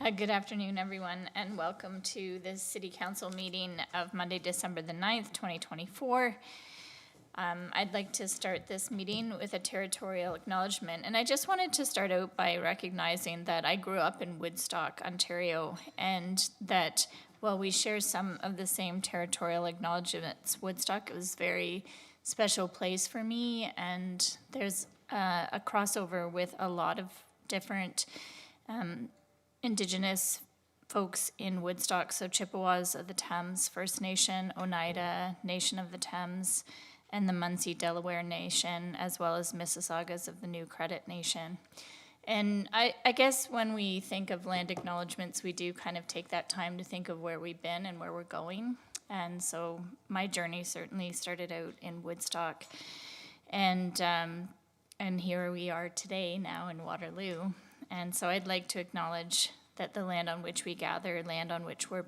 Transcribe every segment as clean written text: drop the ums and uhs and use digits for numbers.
Good afternoon, everyone, and welcome to the City Council meeting of Monday, December the 9th, 2024. I'd like to start this meeting with a territorial acknowledgement, and I just wanted to start out by recognizing that I grew up in Woodstock, Ontario, and that while we share some of the same territorial acknowledgements, Woodstock was a very special place for me, and there's a crossover with a lot of different Indigenous folks in Woodstock, so Chippewas of the Thames First Nation, Oneida Nation of the Thames, and the Munsee Delaware Nation, as well as Mississaugas of the New Credit Nation. And I guess when we think of land acknowledgements, we do kind of take that time to think of where we've been and where we're going. And so my journey certainly started out in Woodstock, and here we are today now in Waterloo. And so I'd like to acknowledge that the land on which we gather, land on which we're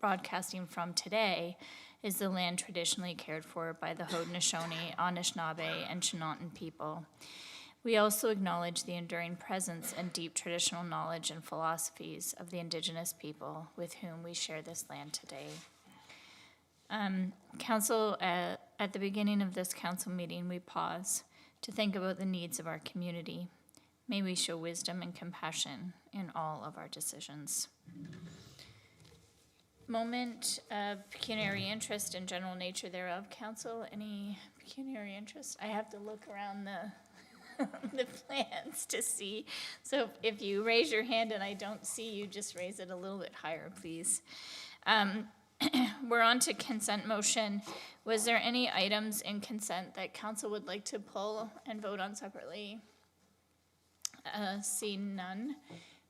broadcasting from today, is the land traditionally cared for by the Haudenosaunee, Anishinaabe, and Chinantan people. We also acknowledge the enduring presence and deep traditional knowledge and philosophies of the Indigenous people with whom we share this land today. Council, at the beginning of this council meeting, we pause to think about the needs of our community. May we show wisdom and compassion in all of our decisions. Moment of pecuniary interest and general nature thereof. Council, any pecuniary interest? I have to look around the plans to see. So if you raise your hand and I don't see you, just raise it a little bit higher, please. We're on to consent motion. Was there any items in consent that council would like to pull and vote on separately? See none.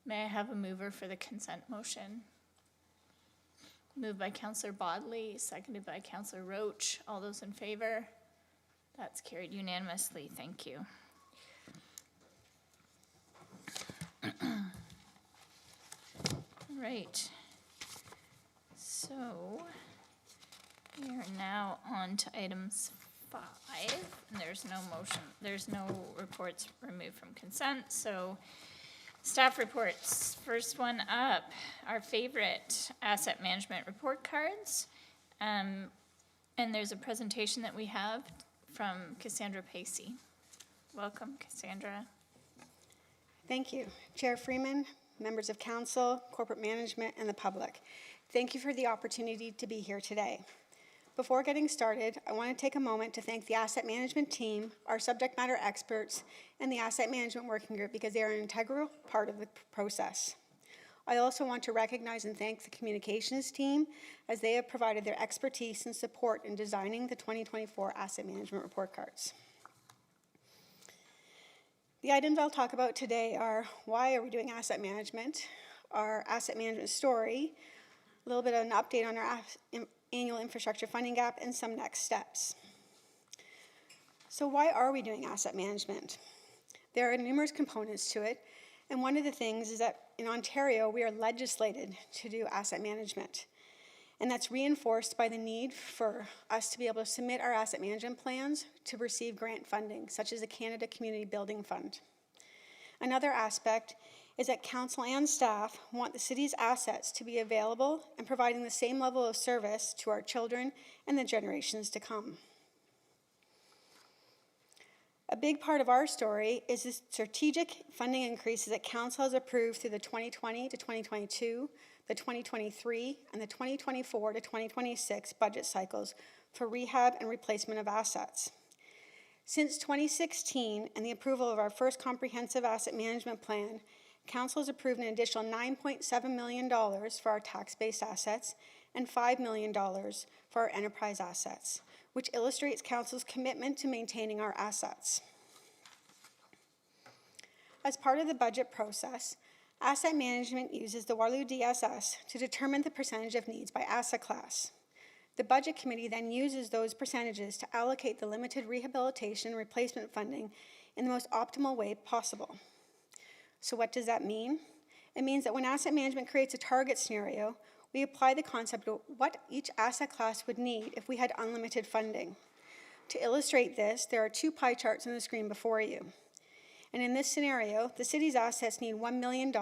May I have a mover for the consent motion? Moved by Councillor Bodley, seconded by Councillor Roach. All those in favor? That's carried unanimously. Thank you. All right. So we are now on to items 5, and there's no motion, there's no reports removed from consent, so staff reports. First one up, our favorite asset management report cards, and there's a presentation that we have from Cassandra Pacey. Welcome, Cassandra. Thank you, Chair Freeman, members of council, corporate management, and the public. Thank you for the opportunity to be here today. Before getting started, I want to take a moment to thank the asset management team, our subject matter experts, and the asset management working group because they are an integral part of the process. I also want to recognize and thank the communications team as they have provided their expertise and support in designing the 2024 asset management report cards. The items I'll talk about today are why are we doing asset management, our asset management story, a little bit of an update on our annual infrastructure funding gap, and some next steps. So why are we doing asset management? There are numerous components to it, and one of the things is that in Ontario, we are legislated to do asset management, and that's reinforced by the need for us to be able to submit our asset management plans to receive grant funding, such as the Canada Community Building Fund. Another aspect is that council and staff want the city's assets to be available and providing the same level of service to our children and the generations to come. A big part of our story is the strategic funding increases that council has approved through the 2020 to 2022, the 2023, and the 2024 to 2026 budget cycles for rehab and replacement of assets. Since 2016 and the approval of our first comprehensive asset management plan, council has approved an additional $9.7 million for our tax-based assets and $5 million for our enterprise assets, which illustrates council's commitment to maintaining our assets. As part of the budget process, asset management uses the Waterloo DSS to determine the percentage of needs by asset class. The budget committee then uses those percentages to allocate the limited rehabilitation and replacement funding in the most optimal way possible. So what does that mean? It means that when asset management creates a target scenario, we apply the concept of what each asset class would need if we had unlimited funding. To illustrate this, there are two pie charts on the screen before you. And in this scenario, the city's assets need $1 million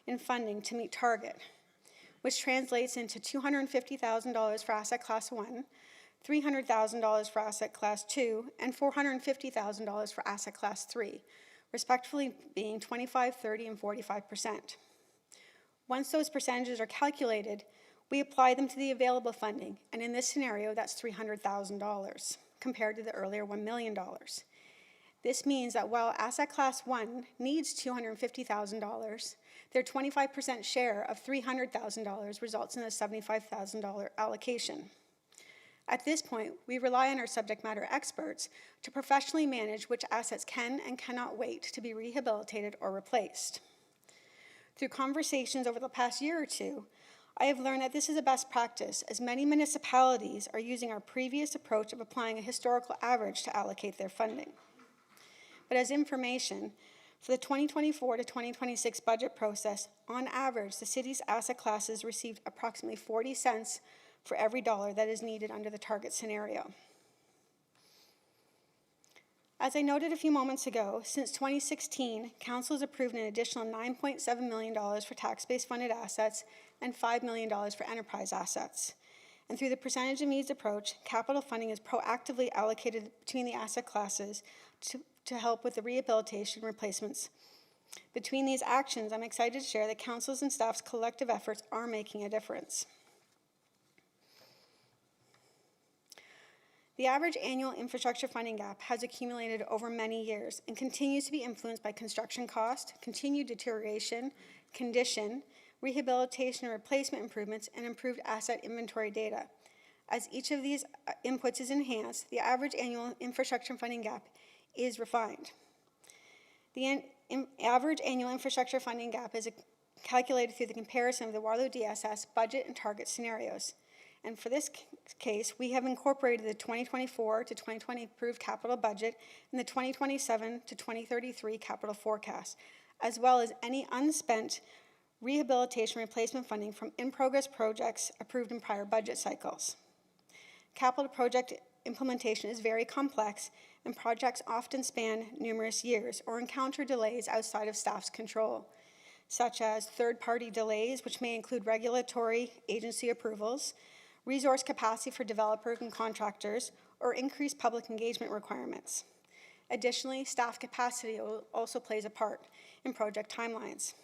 in funding to meet target, which translates into $250,000 for asset class 1, $300,000 for asset class 2, and $450,000 for asset class 3, respectively being 25%, 30%, and 45%. Once those percentages are calculated, we apply them to the available funding, and in this scenario, that's $300,000 compared to the earlier $1 million. This means that while asset class 1 needs $250,000, their 25% share of $300,000 results in a $75,000 allocation. At this point, we rely on our subject matter experts to professionally manage which assets can and cannot wait to be rehabilitated or replaced. Through conversations over the past year or two, I have learned that this is a best practice, as many municipalities are using our previous approach of applying a historical average to allocate their funding. But as information, for the 2024 to 2026 budget process, on average, the city's asset classes received approximately 40 cents for every dollar that is needed under the target scenario. As I noted a few moments ago, since 2016, Council has approved an additional $9.7 million for tax-based funded assets and $5 million for enterprise assets. And through the percentage of needs approach, capital funding is proactively allocated between the asset classes to help with the rehabilitation replacements. Between these actions, I'm excited to share that Council's and staff's collective efforts are making a difference. The average annual infrastructure funding gap has accumulated over many years and continues to be influenced by construction cost, continued deterioration, condition, rehabilitation and replacement improvements, and improved asset inventory data. As each of these inputs is enhanced, the average annual infrastructure funding gap is refined. The average annual infrastructure funding gap is calculated through the comparison of the Waterloo DSS budget and target scenarios. And for this case, we have incorporated the 2024 to 2020 approved capital budget and the 2027 to 2033 capital forecast, as well as any unspent rehabilitation replacement funding from in-progress projects approved in prior budget cycles. Capital project implementation is very complex, and projects often span numerous years or encounter delays outside of staff's control, such as third-party delays, which may include regulatory agency approvals, resource capacity for developers and contractors, or increased public engagement requirements. Additionally, staff capacity also plays a part in project timelines.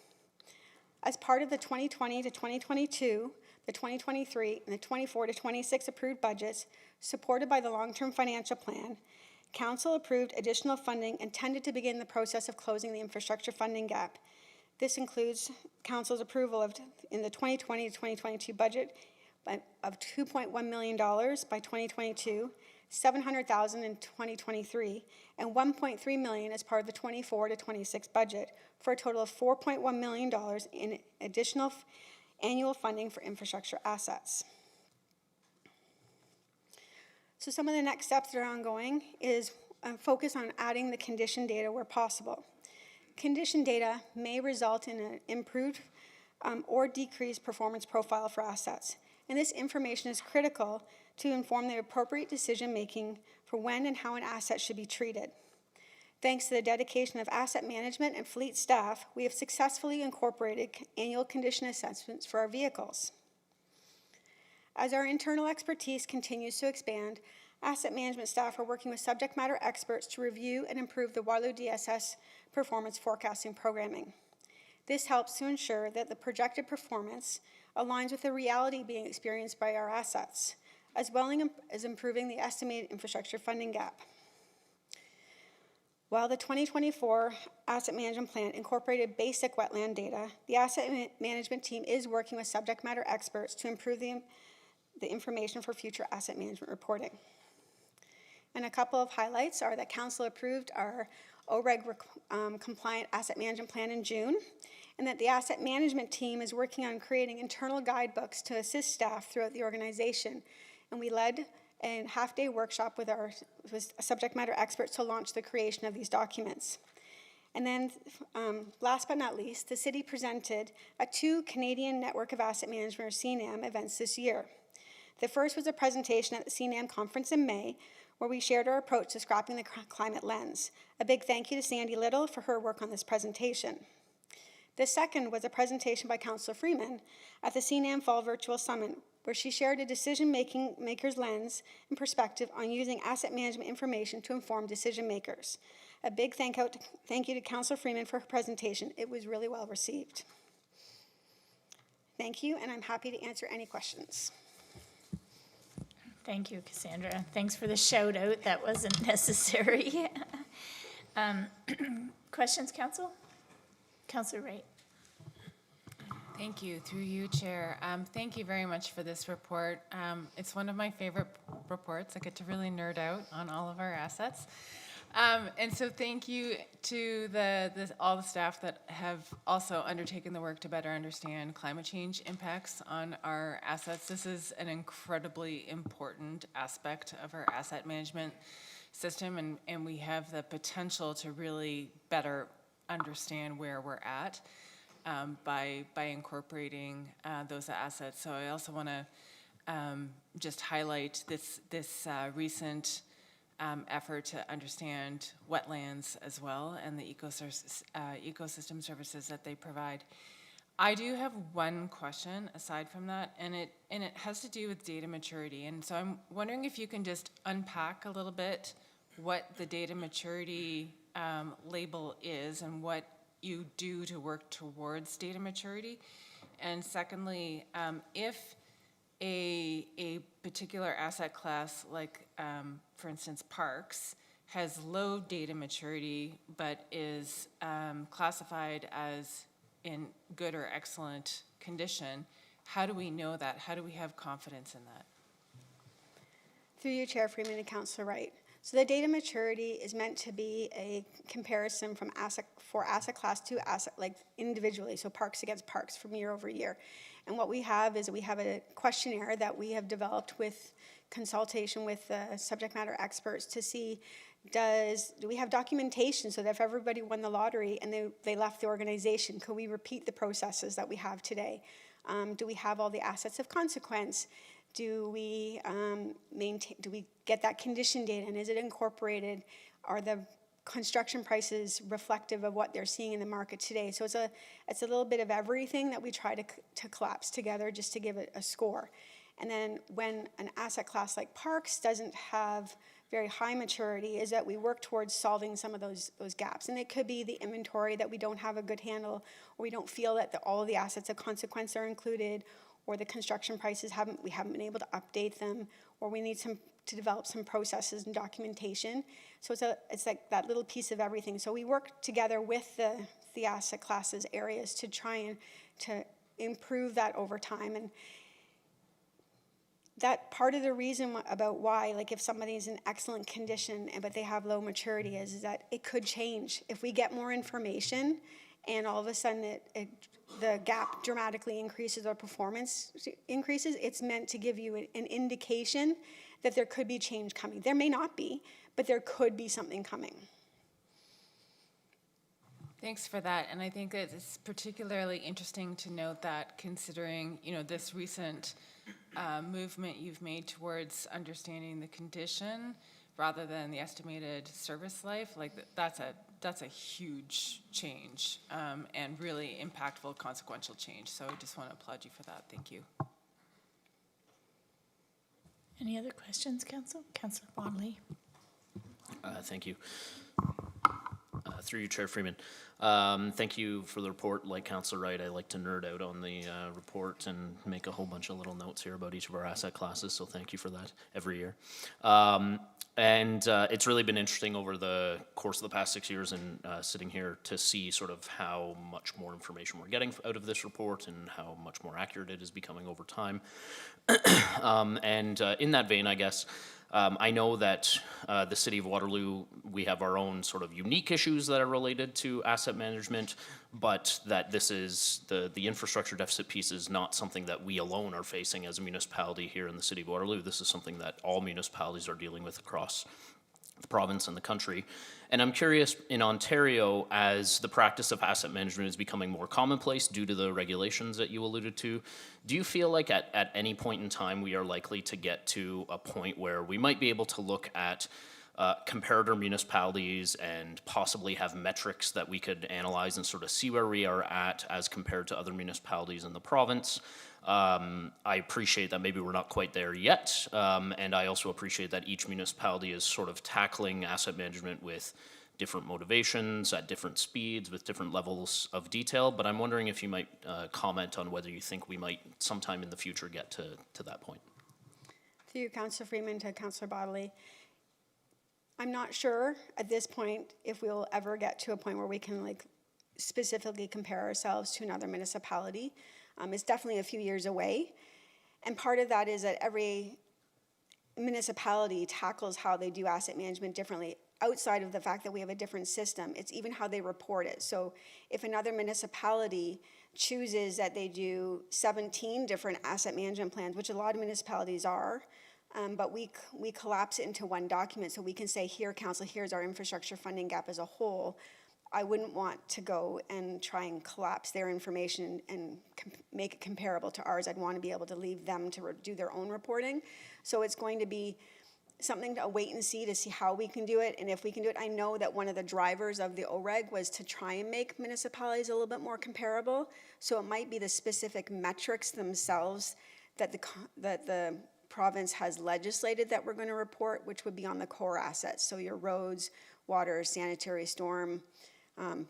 As part of the 2020 to 2022, the 2023, and the 24 to 26 approved budgets, supported by the long-term financial plan, Council approved additional funding intended to begin the process of closing the infrastructure funding gap. This includes Council's approval in the 2020 to 2022 budget of $2.1 million by 2022, $700,000 in 2023, and $1.3 million as part of the 24 to 26 budget, for a total of $4.1 million in additional annual funding for infrastructure assets. So some of the next steps that are ongoing is focus on adding the condition data where possible. Condition data may result in an improved or decreased performance profile for assets. And this information is critical to inform the appropriate decision-making for when and how an asset should be treated. Thanks to the dedication of asset management and fleet staff, we have successfully incorporated annual condition assessments for our vehicles. As our internal expertise continues to expand, asset management staff are working with subject matter experts to review and improve the Waterloo DSS performance forecasting programming. This helps to ensure that the projected performance aligns with the reality being experienced by our assets, as well as improving the estimated infrastructure funding gap. While the 2024 Asset Management Plan incorporated basic wetland data, the asset management team is working with subject matter experts to improve the information for future asset management reporting. And a couple of highlights are that Council approved our OREG compliant asset management plan in June, and that the asset management team is working on creating internal guidebooks to assist staff throughout the organization. And we led a half-day workshop with subject matter experts to launch the creation of these documents. And then, last but not least, the city presented at 2 Canadian Network of Asset Management, or CNAM, events this year. The first was a presentation at the CNAM conference in May, where we shared our approach to scrapping the climate lens. A big thank you to Sandy Little for her work on this presentation. The second was a presentation by Councillor Freeman at the CNAM Fall Virtual Summit, where she shared a decision-maker's lens and perspective on using asset management information to inform decision makers. A big thank you to Councillor Freeman for her presentation. It was really well received. Thank you, and I'm happy to answer any questions. Thank you, Cassandra. Thanks for the shout out. That wasn't necessary. Questions, Council? Councillor Wright. Thank you. Through you, Chair. Thank you very much for this report. It's one of my favorite reports. I get to really nerd out on all of our assets. And so thank you to all the staff that have also undertaken the work to better understand climate change impacts on our assets. This is an incredibly important aspect of our asset management system, and we have the potential to really better understand where we're at by incorporating those assets. So I also want to just highlight this recent effort to understand wetlands as well and the ecosystem services that they provide. I do have one question aside from that, and it has to do with data maturity. And so I'm wondering if you can just unpack a little bit what the data maturity label is and what you do to work towards data maturity. And secondly, if a particular asset class, like for instance parks, has low data maturity but is classified as in good or excellent condition, how do we know that? How do we have confidence in that? Through you, Chair Freeman and Councillor Wright. So the data maturity is meant to be a comparison from asset class to asset, like individually, so parks against parks from year over year. And what we have is we have a questionnaire that we have developed with consultation with subject matter experts to see do we have documentation so that if everybody won the lottery and they left the organization, could we repeat the processes that we have today? Do we have all the assets of consequence? Do we get that condition data, and is it incorporated? Are the construction prices reflective of what they're seeing in the market today? So it's a little bit of everything that we try to collapse together just to give it a score. And then when an asset class like parks doesn't have very high maturity, is that we work towards solving some of those gaps. And it could be the inventory that we don't have a good handle, or we don't feel that all of the assets of consequence are included, or the construction prices we haven't been able to update them, or we need to develop some processes and documentation. So it's like that little piece of everything. So we work together with the asset classes areas to try and to improve that over time. And that part of the reason about why, like if somebody's in excellent condition but they have low maturity is that it could change. If we get more information and all of a sudden the gap dramatically increases or performance increases, it's meant to give you an indication that there could be change coming. There may not be, but there could be something coming. Thanks for that. And I think that it's particularly interesting to note that, considering this recent movement you've made towards understanding the condition rather than the estimated service life, like that's a huge change and really impactful, consequential change. So I just want to applaud you for that. Thank you. Any other questions, Council? Councillor Bonley. Thank you. Through you, Chair Freeman. Thank you for the report. Like Councillor Wright, I like to nerd out on the report and make a whole bunch of little notes here about each of our asset classes, so thank you for that every year. And it's really been interesting over the course of the past 6 years and sitting here to see sort of how much more information we're getting out of this report and how much more accurate it is becoming over time. And in that vein, I guess, I know that the City of Waterloo, we have our own sort of unique issues that are related to asset management, but that this is, the infrastructure deficit piece is not something that we alone are facing as a municipality here in the City of Waterloo. This is something that all municipalities are dealing with across the province and the country. And I'm curious, in Ontario, as the practice of asset management is becoming more commonplace due to the regulations that you alluded to, do you feel like at any point in time we are likely to get to a point where we might be able to look at comparator municipalities and possibly have metrics that we could analyze and sort of see where we are at as compared to other municipalities in the province? I appreciate that maybe we're not quite there yet, and I also appreciate that each municipality is sort of tackling asset management with different motivations, at different speeds, with different levels of detail, but I'm wondering if you might comment on whether you think we might sometime in the future get to that point. Through you, Councillor Freeman, to Councillor Bodley. I'm not sure at this point if we'll ever get to a point where we can like specifically compare ourselves to another municipality. It's definitely a few years away. And part of that is that every municipality tackles how they do asset management differently. Outside of the fact that we have a different system, it's even how they report it. So if another municipality chooses that they do 17 different asset management plans, which a lot of municipalities are, but we collapse it into one document so we can say, here, council, here's our infrastructure funding gap as a whole. I wouldn't want to go and try and collapse their information and make it comparable to ours. I'd want to be able to leave them to do their own reporting. So it's going to be something to wait and see to see how we can do it and if we can do it. I know that one of the drivers of the OREG was to try and make municipalities a little bit more comparable. So it might be the specific metrics themselves that the province has legislated that we're going to report, which would be on the core assets. So your roads, water, sanitary, storm.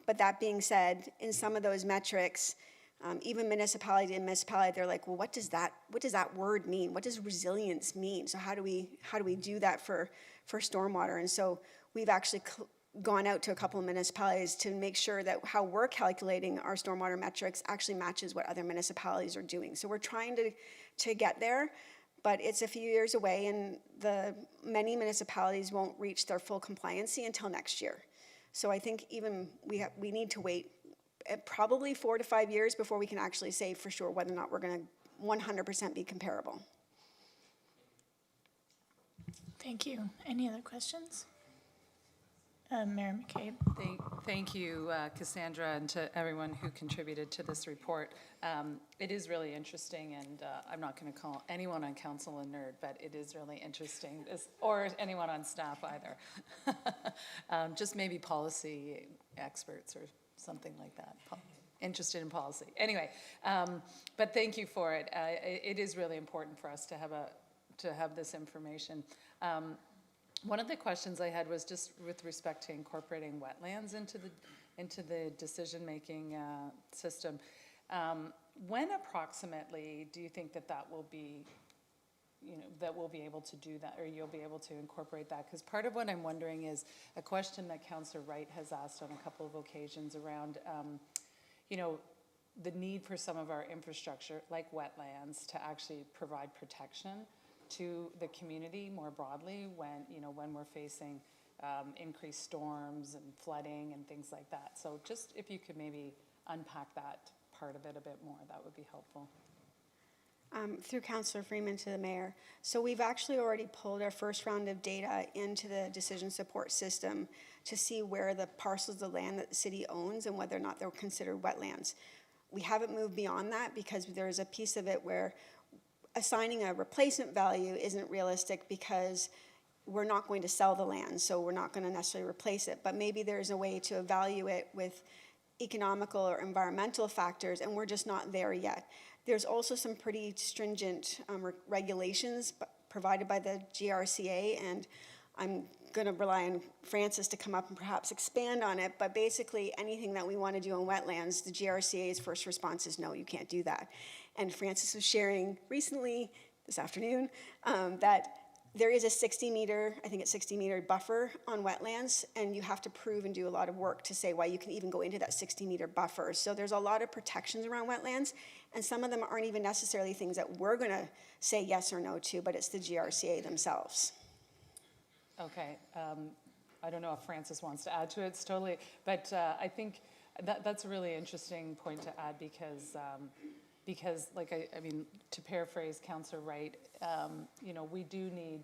But that being said, in some of those metrics, even municipality to municipality, they're like, well, what does that word mean? What does resilience mean? So how do we do that for stormwater? And so we've actually gone out to a couple of municipalities to make sure that how we're calculating our stormwater metrics actually matches what other municipalities are doing. So we're trying to get there, but it's a few years away, and many municipalities won't reach their full compliancy until next year. So I think even we need to wait probably 4 to 5 years before we can actually say for sure whether or not we're going to 100% be comparable. Thank you. Any other questions? Mayor McCabe. Thank you, Cassandra, and to everyone who contributed to this report. It is really interesting, and I'm not going to call anyone on council a nerd, but it is really interesting, or anyone on staff either. Just maybe policy experts or something like that, interested in policy. Anyway, but thank you for it. It is really important for us to have this information. One of the questions I had was just with respect to incorporating wetlands into the decision-making system. When approximately do you think that will be, that we'll be able to do that, or you'll be able to incorporate that? Because part of what I'm wondering is a question that Councillor Wright has asked on a couple of occasions around, the need for some of our infrastructure, like wetlands, to actually provide protection to the community more broadly when we're facing increased storms and flooding and things like that. So just if you could maybe unpack that part of it a bit more, that would be helpful. Through Councillor Freeman to the mayor. So we've actually already pulled our first round of data into the decision support system to see where the parcels of land that the city owns and whether or not they're considered wetlands. We haven't moved beyond that because there's a piece of it where assigning a replacement value isn't realistic because we're not going to sell the land, so we're not going to necessarily replace it. But maybe there's a way to evaluate it with economical or environmental factors, and we're just not there yet. There's also some pretty stringent regulations provided by the GRCA, and I'm going to rely on Francis to come up and perhaps expand on it, but basically anything that we want to do in wetlands, the GRCA's first response is no, you can't do that. And Francis was sharing recently, this afternoon, that there is a 60-meter, I think it's 60-meter buffer on wetlands, and you have to prove and do a lot of work to say why you can even go into that 60-meter buffer. So there's a lot of protections around wetlands, and some of them aren't even necessarily things that we're going to say yes or no to, but it's the GRCA themselves. Okay. I don't know if Francis wants to add to it. It's totally, but I think that's a really interesting point to add because because like, I mean, to paraphrase Councillor Wright, you know, we do need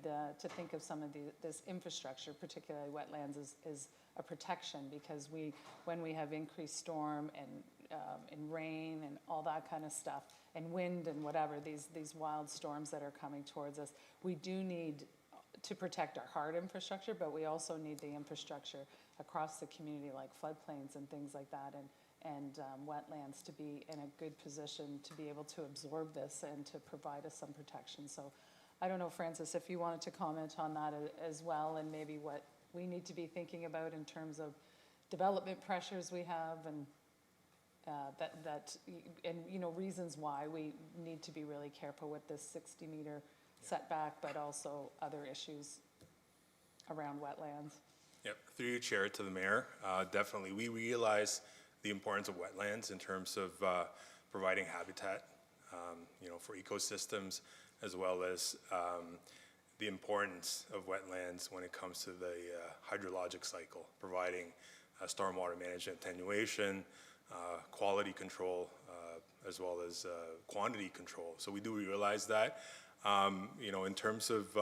to think of some of this infrastructure, particularly wetlands, as a protection, because when we have increased storm and rain and all that kind of stuff, and wind and whatever, these wild storms that are coming towards us, we do need to protect our hard infrastructure, but we also need the infrastructure across the community, like floodplains and things like that, and wetlands, to be in a good position to be able to absorb this and to provide us some protection. So I don't know, Francis, if you wanted to comment on that as well, and maybe what we need to be thinking about in terms of development pressures we have, and and you know, reasons why we need to be really careful with this 60-meter setback, but also other issues around wetlands. Yep, through you, Chair, to the Mayor. Definitely, we realize the importance of wetlands in terms of providing habitat, you know, for ecosystems, as well as the importance of wetlands when it comes to the hydrologic cycle, providing stormwater management attenuation, quality control, as well as quantity control. So we do realize that. You know, in terms of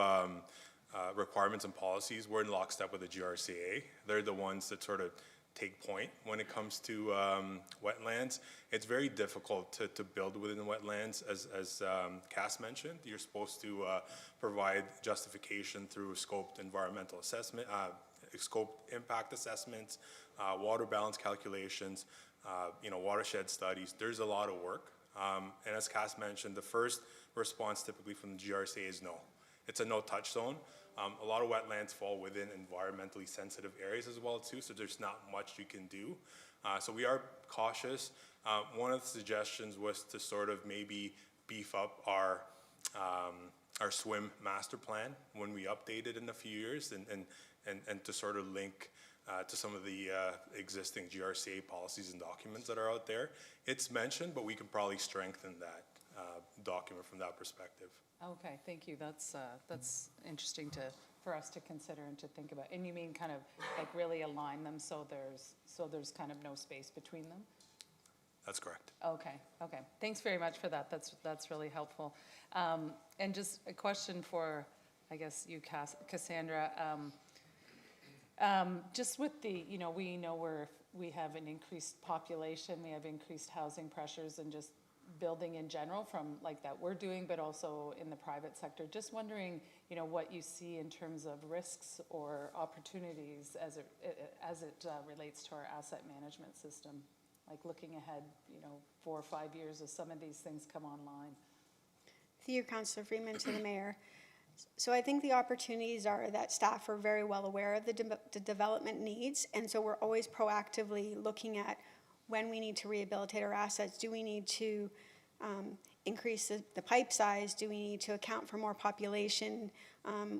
requirements and policies, we're in lockstep with the GRCA. They're the ones that sort of take point when it comes to wetlands. It's very difficult to build within the wetlands, as Cass mentioned. You're supposed to provide justification through scoped environmental assessment, scoped impact assessments, water balance calculations, you know, watershed studies. There's a lot of work. And as Cass mentioned, the first response typically from the GRCA is no. It's a no-touch zone. A lot of wetlands fall within environmentally sensitive areas as well too, so there's not much you can do. So we are cautious. One of the suggestions was to sort of maybe beef up our SWIM master plan when we update it in a few years, and to sort of link to some of the existing GRCA policies and documents that are out there. It's mentioned, but we can probably strengthen that document from that perspective. Okay, thank you. That's interesting for us to consider and to think about. And you mean kind of like really align them so there's kind of no space between them? That's correct. Okay. Thanks very much for that. That's really helpful. And just a question for, I guess, you, Cassandra. Just with the, you know, we have an increased population, we have increased housing pressures, and just building in general from like that we're doing, but also in the private sector. Just wondering, you know, what you see in terms of risks or opportunities as it relates to our asset management system, like looking ahead, you know, 4 or 5 years as some of these things come online. Through you, Councillor Freeman, to the Mayor. So I think the opportunities are that staff are very well aware of the development needs, and so we're always proactively looking at when we need to rehabilitate our assets. Do we need to increase the pipe size? Do we need to account for more population?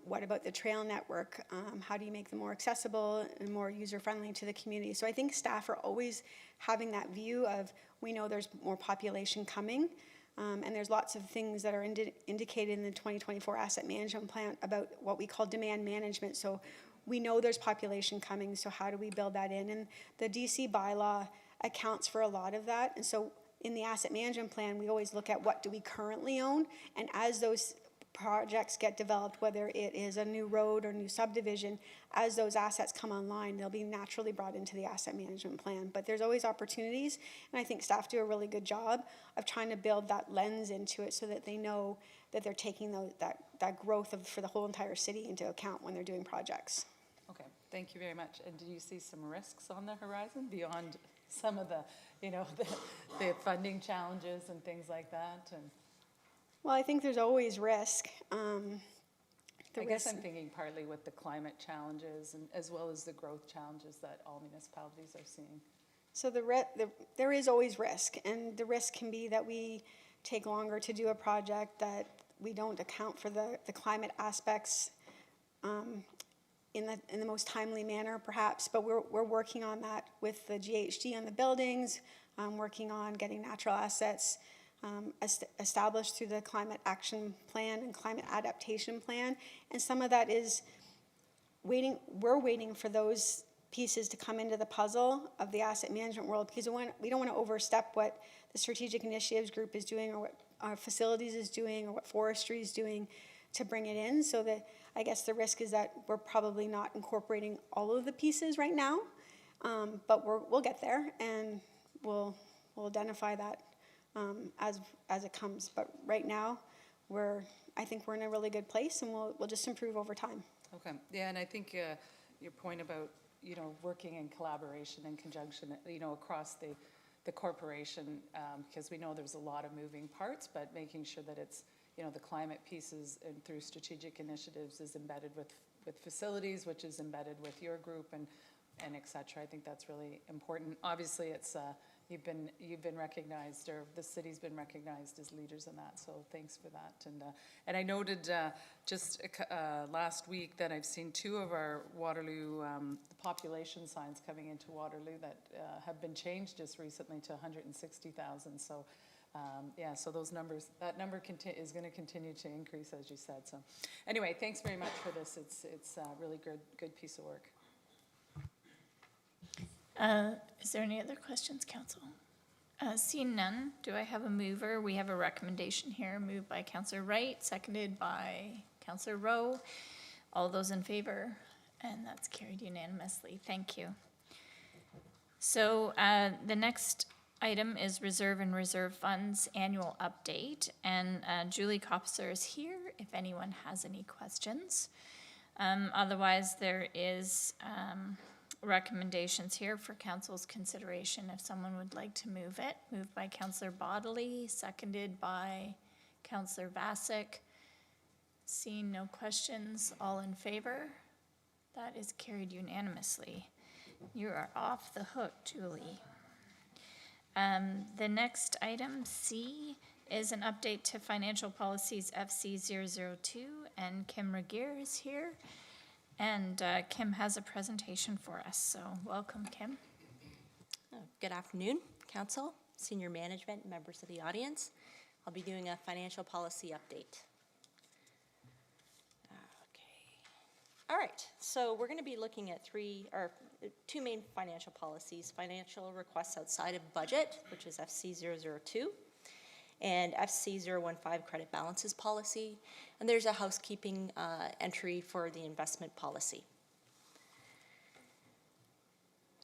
What about the trail network? How do you make them more accessible and more user-friendly to the community? So I think staff are always having that view of, we know there's more population coming, and there's lots of things that are indicated in the 2024 asset management plan about what we call demand management. So we know there's population coming, so how do we build that in? And the DC bylaw accounts for a lot of that. And so in the asset management plan, we always look at what do we currently own, and as those projects get developed, whether it is a new road or new subdivision, as those assets come online, they'll be naturally brought into the asset management plan. But there's always opportunities, and I think staff do a really good job of trying to build that lens into it so that they know that they're taking that growth for the whole entire city into account when they're doing projects. Okay, thank you very much. And do you see some risks on the horizon beyond some of the, you know, the funding challenges and things like that? And well, I think there's always risk. I guess I'm thinking partly with the climate challenges and as well as the growth challenges that all municipalities are seeing. So there is always risk, and the risk can be that we take longer to do a project, that we don't account for the climate aspects in the most timely manner, perhaps. But we're working on that with the GHG on the buildings, working on getting natural assets established through the climate action plan and climate adaptation plan. And some of that is we're waiting for those pieces to come into the puzzle of the asset management world, because we don't want to overstep what the strategic initiatives group is doing, or what our facilities is doing, or what forestry is doing to bring it in. So that, I guess the risk is that we're probably not incorporating all of the pieces right now, but we'll get there, and we'll identify that as it comes. But right now, I think we're in a really good place, and we'll just improve over time. Okay, yeah, and I think your point about, working in collaboration and conjunction, across the corporation, because we know there's a lot of moving parts, but making sure that it's, the climate pieces and through strategic initiatives is embedded with facilities, which is embedded with your group and et cetera. I think that's really important. Obviously, it's, you've been recognized, or the city's been recognized as leaders in that, so thanks for that. And I noted just last week that I've seen 2 of our Waterloo population signs coming into Waterloo that have been changed just recently to 160,000. So yeah, so that number is going to continue to increase, as you said. So anyway, thanks very much for this. It's a really good piece of work. Is there any other questions, council? Seeing none, do I have a mover? We have a recommendation here, moved by Councillor Wright, seconded by Councillor Rowe. All those in favor? And that's carried unanimously. Thank you. So the next item is Reserve and Reserve Funds Annual Update. And Julie Kopser is here if anyone has any questions. Otherwise, there is recommendations here for council's consideration if someone would like to move it. Moved by Councillor Bodley, seconded by Councillor Vasek. Seeing no questions, all in favor? That is carried unanimously. You are off the hook, Julie. The next item, C, is an update to financial policies FC002, and Kim Regier is here. And Kim has a presentation for us, so welcome, Kim. Good afternoon, council, senior management, members of the audience. I'll be doing a financial policy update. Okay. All right, so we're going to be looking at 2 main financial policies: financial requests outside of budget, which is FC002, and FC015 credit balances policy, and there's a housekeeping entry for the investment policy.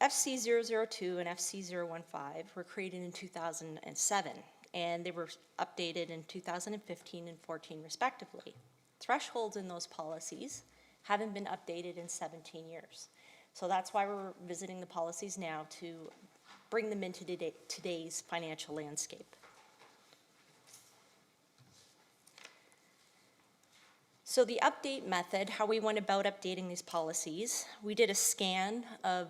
FC002 and FC015 were created in 2007, and they were updated in 2015 and 14 respectively. Thresholds in those policies haven't been updated in 17 years. So that's why we're visiting the policies now, to bring them into today's financial landscape. So the update method, how we went about updating these policies, we did a scan of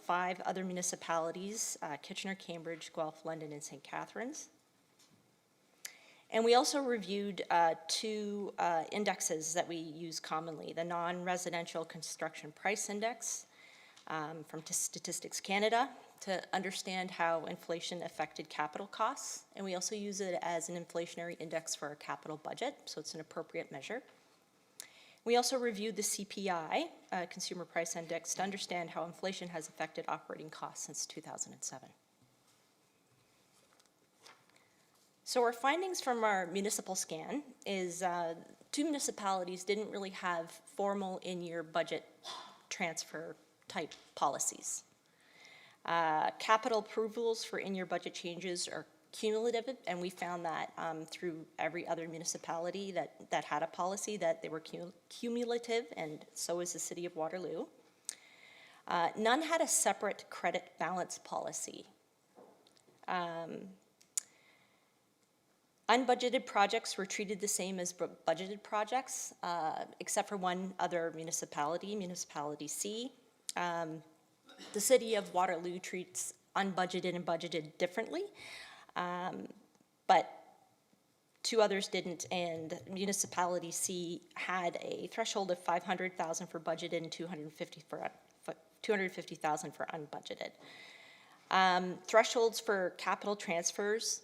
5 other municipalities, Kitchener, Cambridge, Guelph, London, and St. Catharines. And we also reviewed 2 indexes that we use commonly: the non-residential construction price index from Statistics Canada, to understand how inflation affected capital costs. And we also use it as an inflationary index for our capital budget, so it's an appropriate measure. We also reviewed the CPI, Consumer Price Index, to understand how inflation has affected operating costs since 2007. So our findings from our municipal scan is 2 municipalities didn't really have formal in-year budget transfer type policies. Capital approvals for in-year budget changes are cumulative, and we found that through every other municipality that had a policy, that they were cumulative, and so is the city of Waterloo. None had a separate credit balance policy. Unbudgeted projects were treated the same as budgeted projects, except for one other municipality, Municipality C. The city of Waterloo treats unbudgeted and budgeted differently, but 2 others didn't, and Municipality C had a threshold of $500,000 for budgeted and $250,000 for unbudgeted. Thresholds for capital transfers,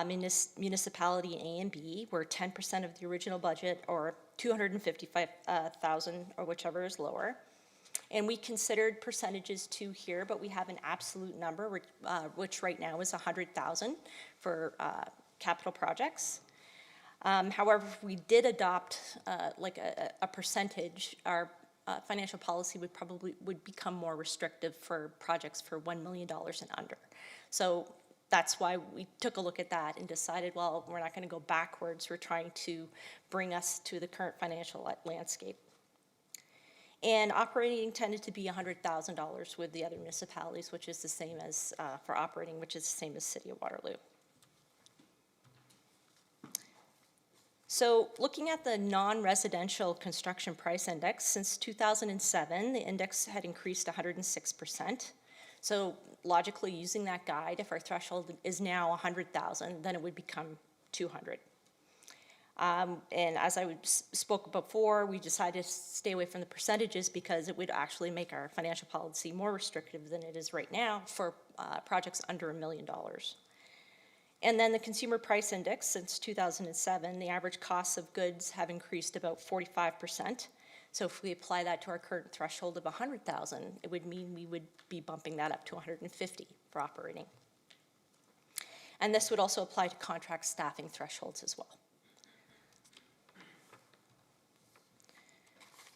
Municipality A and B were 10% of the original budget, or $255,000, or whichever is lower. And we considered percentages too here, but we have an absolute number, which right now is 100,000 for capital projects. However, if we did adopt like a percentage, our financial policy would become more restrictive for projects for $1 million and under. So that's why we took a look at that and decided, well, we're not going to go backwards. We're trying to bring us to the current financial landscape. And operating tended to be $100,000 with the other municipalities, which is the same as for operating, which is the same as City of Waterloo. So looking at the non-residential construction price index, since 2007, the index had increased 106%. So logically, using that guide, if our threshold is now 100,000, then it would become 200. And as I spoke before, we decided to stay away from the percentages because it would actually make our financial policy more restrictive than it is right now for projects under $1 million. And then the consumer price index, since 2007, the average costs of goods have increased about 45%. So if we apply that to our current threshold of 100,000, it would mean we would be bumping that up to 150 for operating. And this would also apply to contract staffing thresholds as well.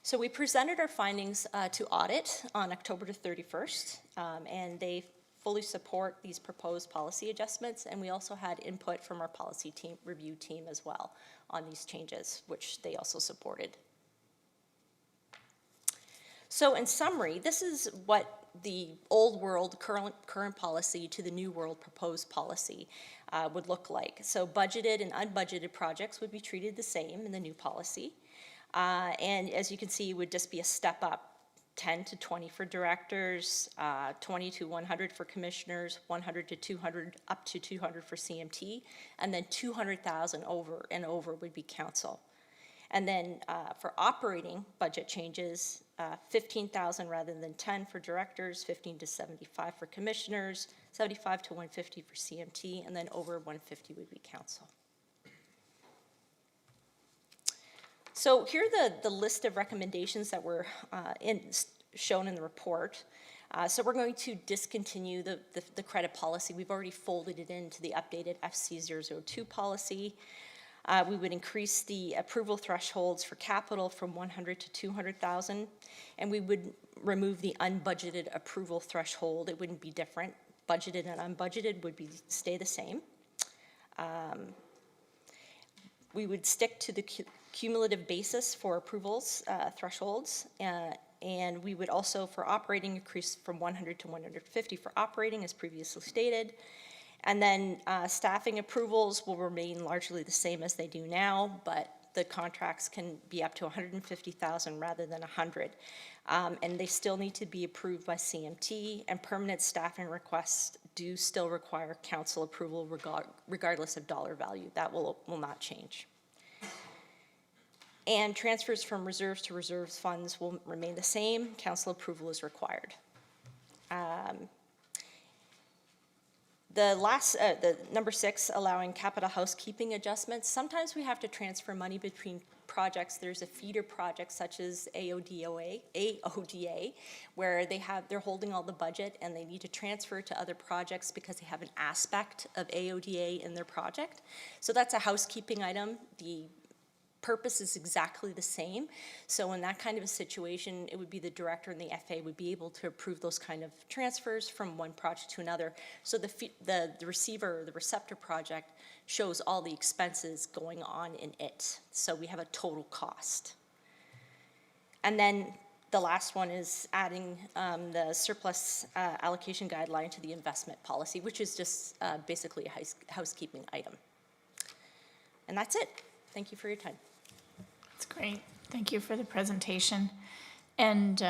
So we presented our findings to audit on October the 31st, and they fully support these proposed policy adjustments, and we also had input from our policy team, review team as well on these changes, which they also supported. So in summary, this is what the old world current policy to the new world proposed policy would look like. So budgeted and unbudgeted projects would be treated the same in the new policy. And as you can see, it would just be a step up. 10 to 20 for directors, 20 to 100 for commissioners, 100 to 200, up to 200 for CMT, and then 200,000 over and over would be council. And then for operating budget changes, 15,000 rather than 10 for directors, 15 to 75 for commissioners, 75 to 150 for CMT, and then over 150 would be council. So here are the list of recommendations that were shown in the report. So we're going to discontinue the credit policy. We've already folded it into the updated FC002 policy. We would increase the approval thresholds for capital from 100 to 200,000, and we would remove the unbudgeted approval threshold. It wouldn't be different. Budgeted and unbudgeted would stay the same. We would stick to the cumulative basis for approvals thresholds, and we would also, for operating, increase from 100 to 150 for operating, as previously stated. And then staffing approvals will remain largely the same as they do now, but the contracts can be up to 150,000 rather than 100. And they still need to be approved by CMT, and permanent staffing requests do still require council approval regardless of dollar value. That will not change. And transfers from reserves to reserves funds will remain the same. Council approval is required. The number 6, allowing capital housekeeping adjustments. Sometimes we have to transfer money between projects. There's a feeder project such as AODA, where they're holding all the budget and they need to transfer to other projects because they have an aspect of AODA in their project. So that's a housekeeping item. The purpose is exactly the same. So in that kind of a situation, it would be the director and the FA would be able to approve those kind of transfers from one project to another. So the receiver, the receptor project shows all the expenses going on in it. So we have a total cost. And then the last one is adding the surplus allocation guideline to the investment policy, which is just basically a housekeeping item. And that's it. Thank you for your time. That's great. Thank you for the presentation. And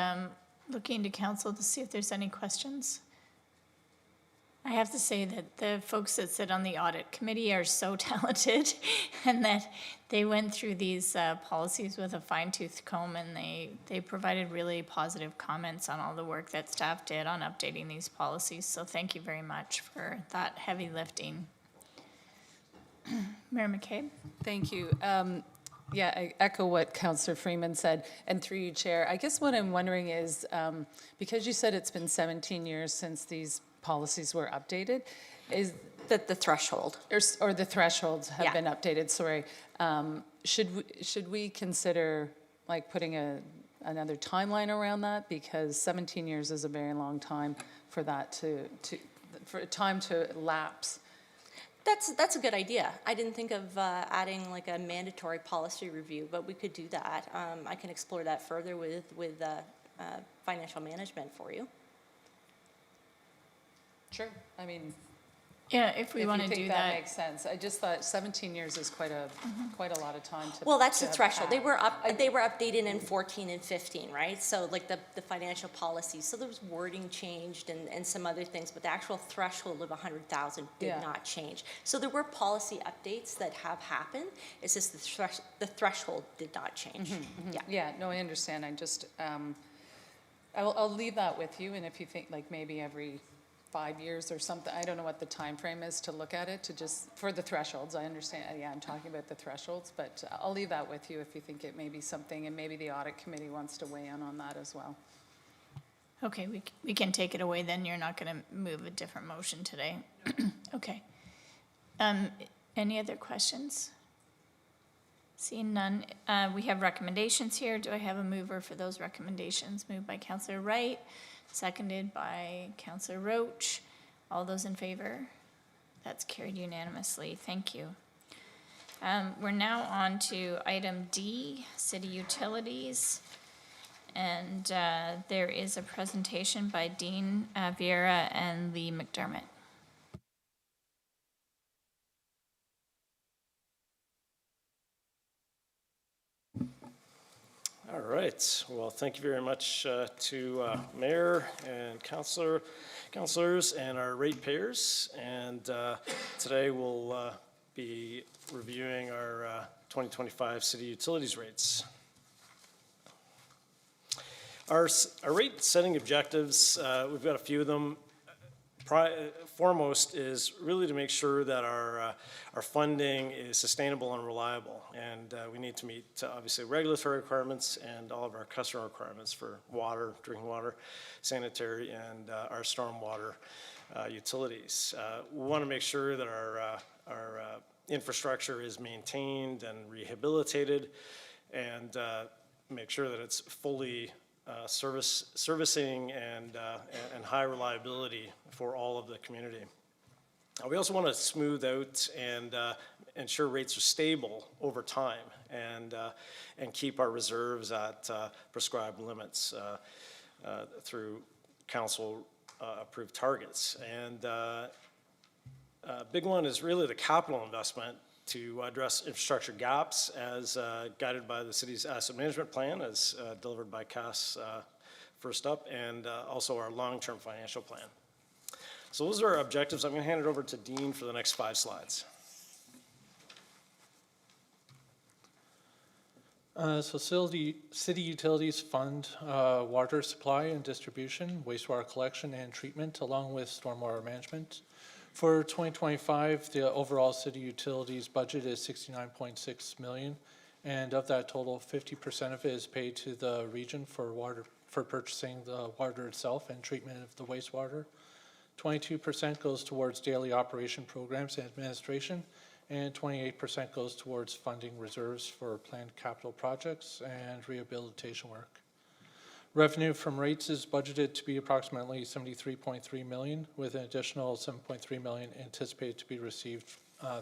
looking to council to see if there's any questions. I have to say that the folks that sit on the audit committee are so talented and that they went through these policies with a fine-tooth comb, and they provided really positive comments on all the work that staff did on updating these policies. So thank you very much for that heavy lifting. Mayor McCabe? Thank you. Yeah, I echo what Councillor Freeman said, and through you, Chair. I guess what I'm wondering is, because you said it's been 17 years since these policies were updated, is, The threshold. or the thresholds have Yeah. been updated, sorry. Should we consider, like, putting another timeline around that? Because 17 years is a very long time for that for time to lapse. That's a good idea. I didn't think of adding like a mandatory policy review, but we could do that. I can explore that further with financial management for you. Sure. I mean, Yeah, if we if want you to do think that that. makes sense. I just thought 17 years is quite a lot of time to. Well, that's to the have threshold. They passed. were updated in 14 and 15, right? So like the financial policies. So there was wording changed and some other things, but the actual threshold of 100,000 did Yeah. not change. So there were policy updates that have happened. It's just the threshold did not change. Yeah. Yeah, no, I understand. I just, I'll leave that with you, and if you think like maybe every 5 years or something, I don't know what the time frame is to look at it, to just, for the thresholds, I understand, yeah, I'm talking about the thresholds, but I'll leave that with you if you think it may be something, and maybe the audit committee wants to weigh in on that as well. Okay, we can take it away then. You're not going to move a different motion today. Okay. Any other questions? Seeing none, we have recommendations here. Do I have a mover for those recommendations? Moved by Councillor Wright, seconded by Councillor Roach. All those in favor? That's carried unanimously. Thank you. We're now on to item D, city utilities. And there is a presentation by Dean Vieira and Lee McDermott. All right. Well, thank you very much to Mayor and councilors and our ratepayers. And today we'll be reviewing our 2025 city utilities rates. Our rate setting objectives, we've got a few of them. Foremost is really to make sure that our funding is sustainable and reliable, and we need to meet obviously regulatory requirements and all of our customer requirements for water, drinking water, sanitary, and our stormwater utilities. We want to make sure that our infrastructure is maintained and rehabilitated, and make sure that it's fully servicing and high reliability for all of the community. We also want to smooth out and ensure rates are stable over time and keep our reserves at prescribed limits through council approved targets. And a big one is really the capital investment to address infrastructure gaps as guided by the city's asset management plan as delivered by Cass first up, and also our long-term financial plan. So those are our objectives. I'm going to hand it over to Dean for the next 5 slides. So city utilities fund water supply and distribution, wastewater collection and treatment, along with stormwater management. For 2025, the overall city utilities budget is $69.6 million, and of that total, 50% of it is paid to the region for purchasing the water itself and treatment of the wastewater. 22% goes towards daily operation programs and administration, and 28% goes towards funding reserves for planned capital projects and rehabilitation work. Revenue from rates is budgeted to be approximately $73.3 million, with an additional $7.3 million anticipated to be received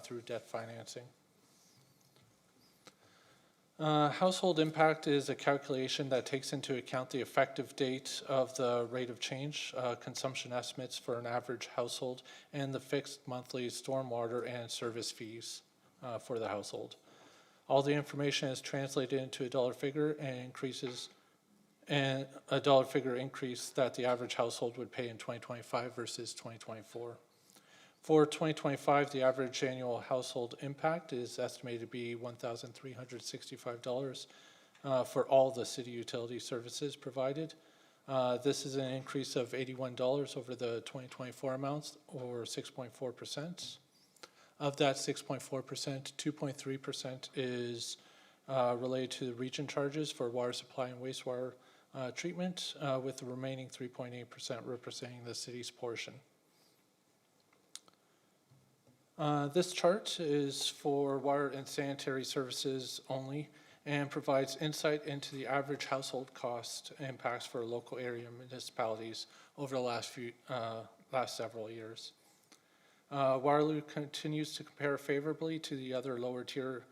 through debt financing. Household impact is a calculation that takes into account the effective date of the rate of change, consumption estimates for an average household, and the fixed monthly stormwater and service fees for the household. All the information is translated into a dollar figure and a dollar figure increase that the average household would pay in 2025 versus 2024. For 2025, the average annual household impact is estimated to be $1,365 for all the city utility services provided. This is an increase of $81 over the 2024 amounts, or 6.4%. Of that 6.4%, 2.3% is related to the region charges for water supply and wastewater treatment, with the remaining 3.8% representing the city's portion. This chart is for water and sanitary services only and provides insight into the average household cost impacts for local area municipalities over the last several years. Waterloo continues to compare favorably to the other lower tier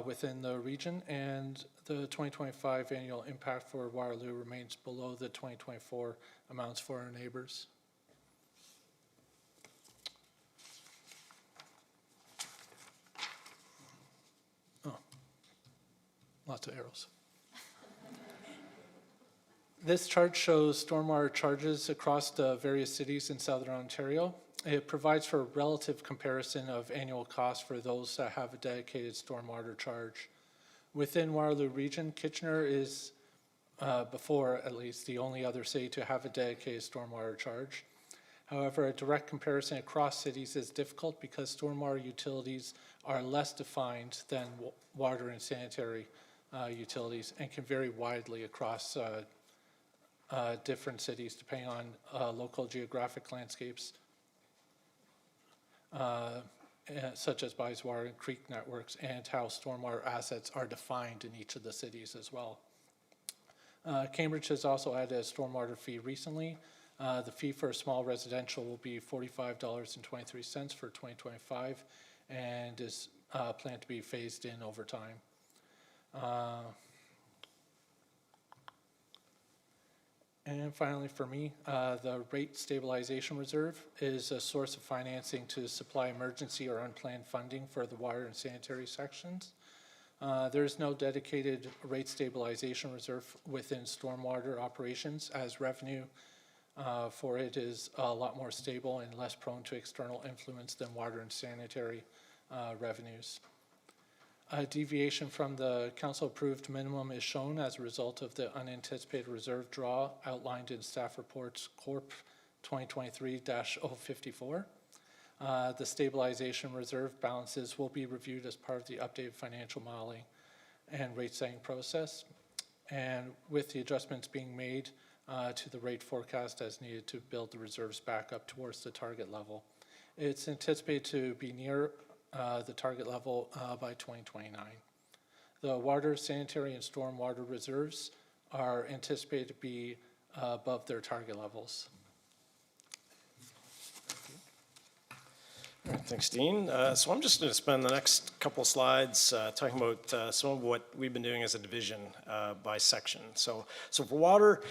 within the region, and the 2025 annual impact for Waterloo remains below the 2024 amounts for our neighbors. Lots of arrows. This chart shows stormwater charges across the various cities in Southern Ontario. It provides for a relative comparison of annual costs for those that have a dedicated stormwater charge. Within Waterloo region, Kitchener is, before at least, the only other city to have a dedicated stormwater charge. However, a direct comparison across cities is difficult because stormwater utilities are less defined than water and sanitary utilities and can vary widely across different cities depending on local geographic landscapes, such as bodies of water and creek networks, and how stormwater assets are defined in each of the cities as well. Cambridge has also added a stormwater fee recently. The fee for a small residential will be $45.23 for 2025 and is planned to be phased in over time. And finally for me, the rate stabilization reserve is a source of financing to supply emergency or unplanned funding for the water and sanitary sections. There is no dedicated rate stabilization reserve within stormwater operations, as revenue for it is a lot more stable and less prone to external influence than water and sanitary revenues. A deviation from the council-approved minimum is shown as a result of the unanticipated reserve draw outlined in staff reports Corp 2023-054. The stabilization reserve balances will be reviewed as part of the updated financial modeling and rate setting process, and with the adjustments being made to the rate forecast as needed to build the reserves back up towards the target level. It's anticipated to be near the target level by 2029. The water, sanitary, and stormwater reserves are anticipated to be above their target levels. All right, thanks, Dean. So I'm just going to spend the next couple of slides talking about some of what we've been doing as a division by section. So for water,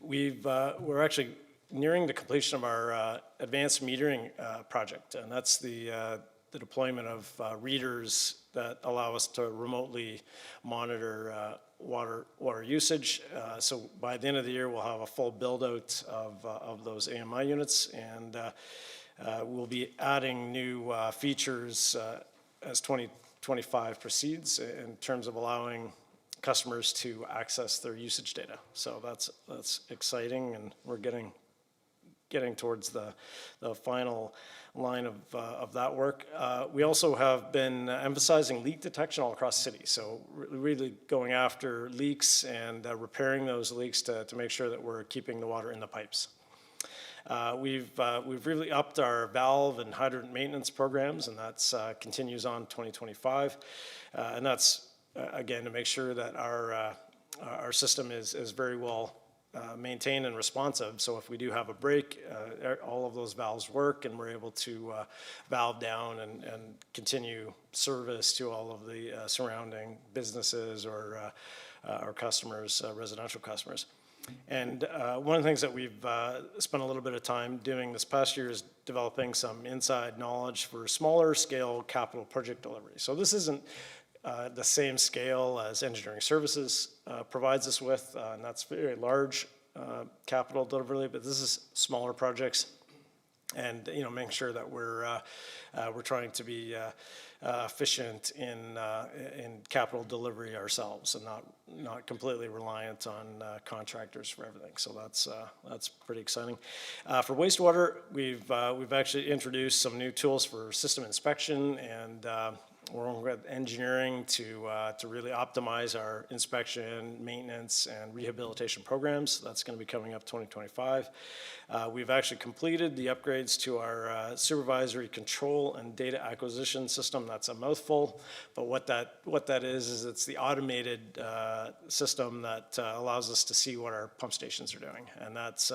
we're actually nearing the completion of our advanced metering project, and that's the deployment of readers that allow us to remotely monitor water usage. So by the end of the year, we'll have a full build out of those AMI units, and we'll be adding new features as 2025 proceeds in terms of allowing customers to access their usage data. So that's exciting, and we're getting towards the final line of that work. We also have been emphasizing leak detection all across the city. So really going after leaks and repairing those leaks to make sure that we're keeping the water in the pipes. We've really upped our valve and hydrant maintenance programs, and that's continues on 2025. And that's, again, to make sure that our system is very well maintained and responsive. So if we do have a break, all of those valves work, and we're able to valve down and continue service to all of the surrounding businesses or our customers, residential customers. And one of the things that we've spent a little bit of time doing this past year is developing some inside knowledge for smaller scale capital project delivery. So this isn't the same scale as engineering services provides us with, and that's very large capital delivery, but this is smaller projects, and making sure that we're trying to be efficient in capital delivery ourselves, and not completely reliant on contractors for everything. So that's pretty exciting. For wastewater, we've actually introduced some new tools for system inspection and We're working with engineering to really optimize our inspection, maintenance, and rehabilitation programs. That's going to be coming up 2025. We've actually completed the upgrades to our supervisory control and data acquisition system. That's a mouthful, but what that is it's the automated system that allows us to see what our pump stations are doing. And that's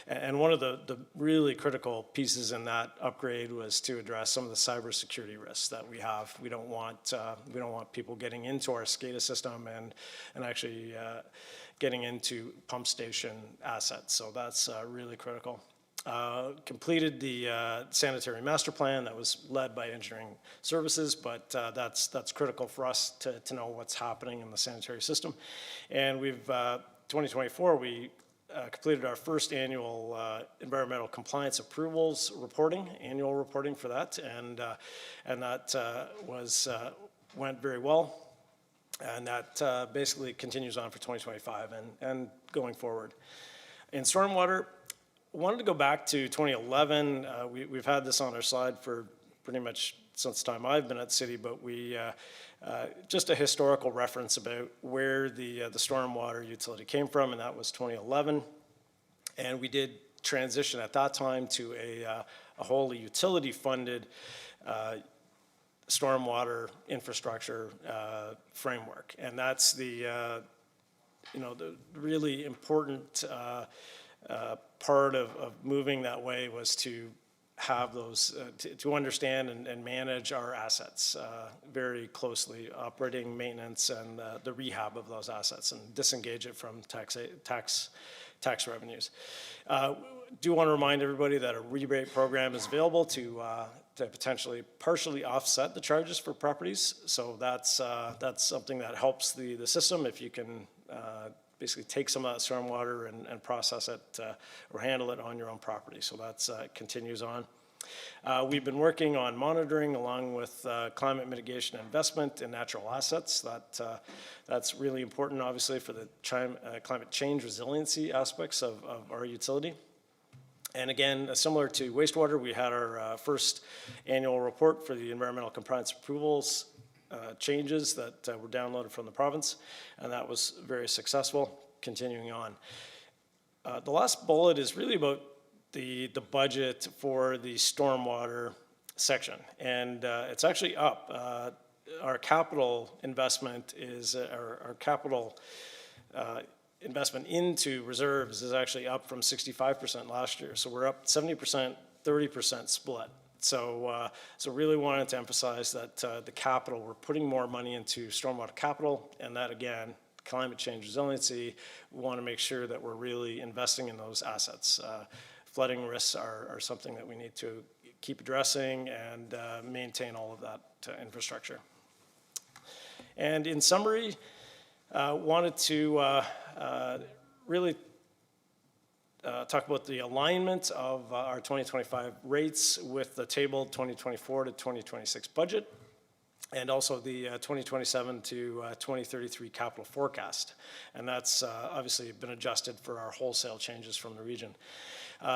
and one of the really critical pieces in that upgrade was to address some of the cybersecurity risks that we have. We don't want people getting into our SCADA system and actually getting into pump station assets. So that's really critical. Completed the sanitary master plan that was led by engineering services, but that's critical for us to know what's happening in the sanitary system. And we've 2024 we completed our first annual environmental compliance approvals reporting, annual reporting for that, and that went very well. And that basically continues on for 2025 and going forward. In stormwater, I wanted to go back to 2011. We've had this on our slide for pretty much since the time I've been at the city, but we just a historical reference about where the stormwater utility came from, and that was 2011. And we did transition at that time to a wholly utility-funded stormwater infrastructure framework, and that's the really important part of moving that way was to have those to understand and manage our assets very closely, operating, maintenance, and the rehab of those assets, and disengage it from tax revenues. Do want to remind everybody that a rebate program is available to potentially partially offset the charges for properties. So that's something that helps the system if you can basically take some of that stormwater and process it or handle it on your own property. So that's continues on. We've been working on monitoring along with climate mitigation investment in natural assets. That's really important, obviously, for the climate change resiliency aspects of our utility. And again, similar to wastewater, we had our first annual report for the environmental compliance approvals changes that were downloaded from the province, and that was very successful. Continuing on. The last bullet is really about the budget for the stormwater section, and it's actually up. Our capital investment is our capital investment into reserves is actually up from 65% last year. So we're up 70%, 30% split. So really wanted to emphasize that the capital, we're putting more money into stormwater capital, and that again, climate change resiliency, we want to make sure that we're really investing in those assets. Flooding risks are something that we need to keep addressing and maintain all of that infrastructure. And in summary, wanted to really talk about the alignment of our 2025 rates with the tabled 2024 to 2026 budget, and also the 2027 to 2033 capital forecast. And that's obviously been adjusted for our wholesale changes from the region.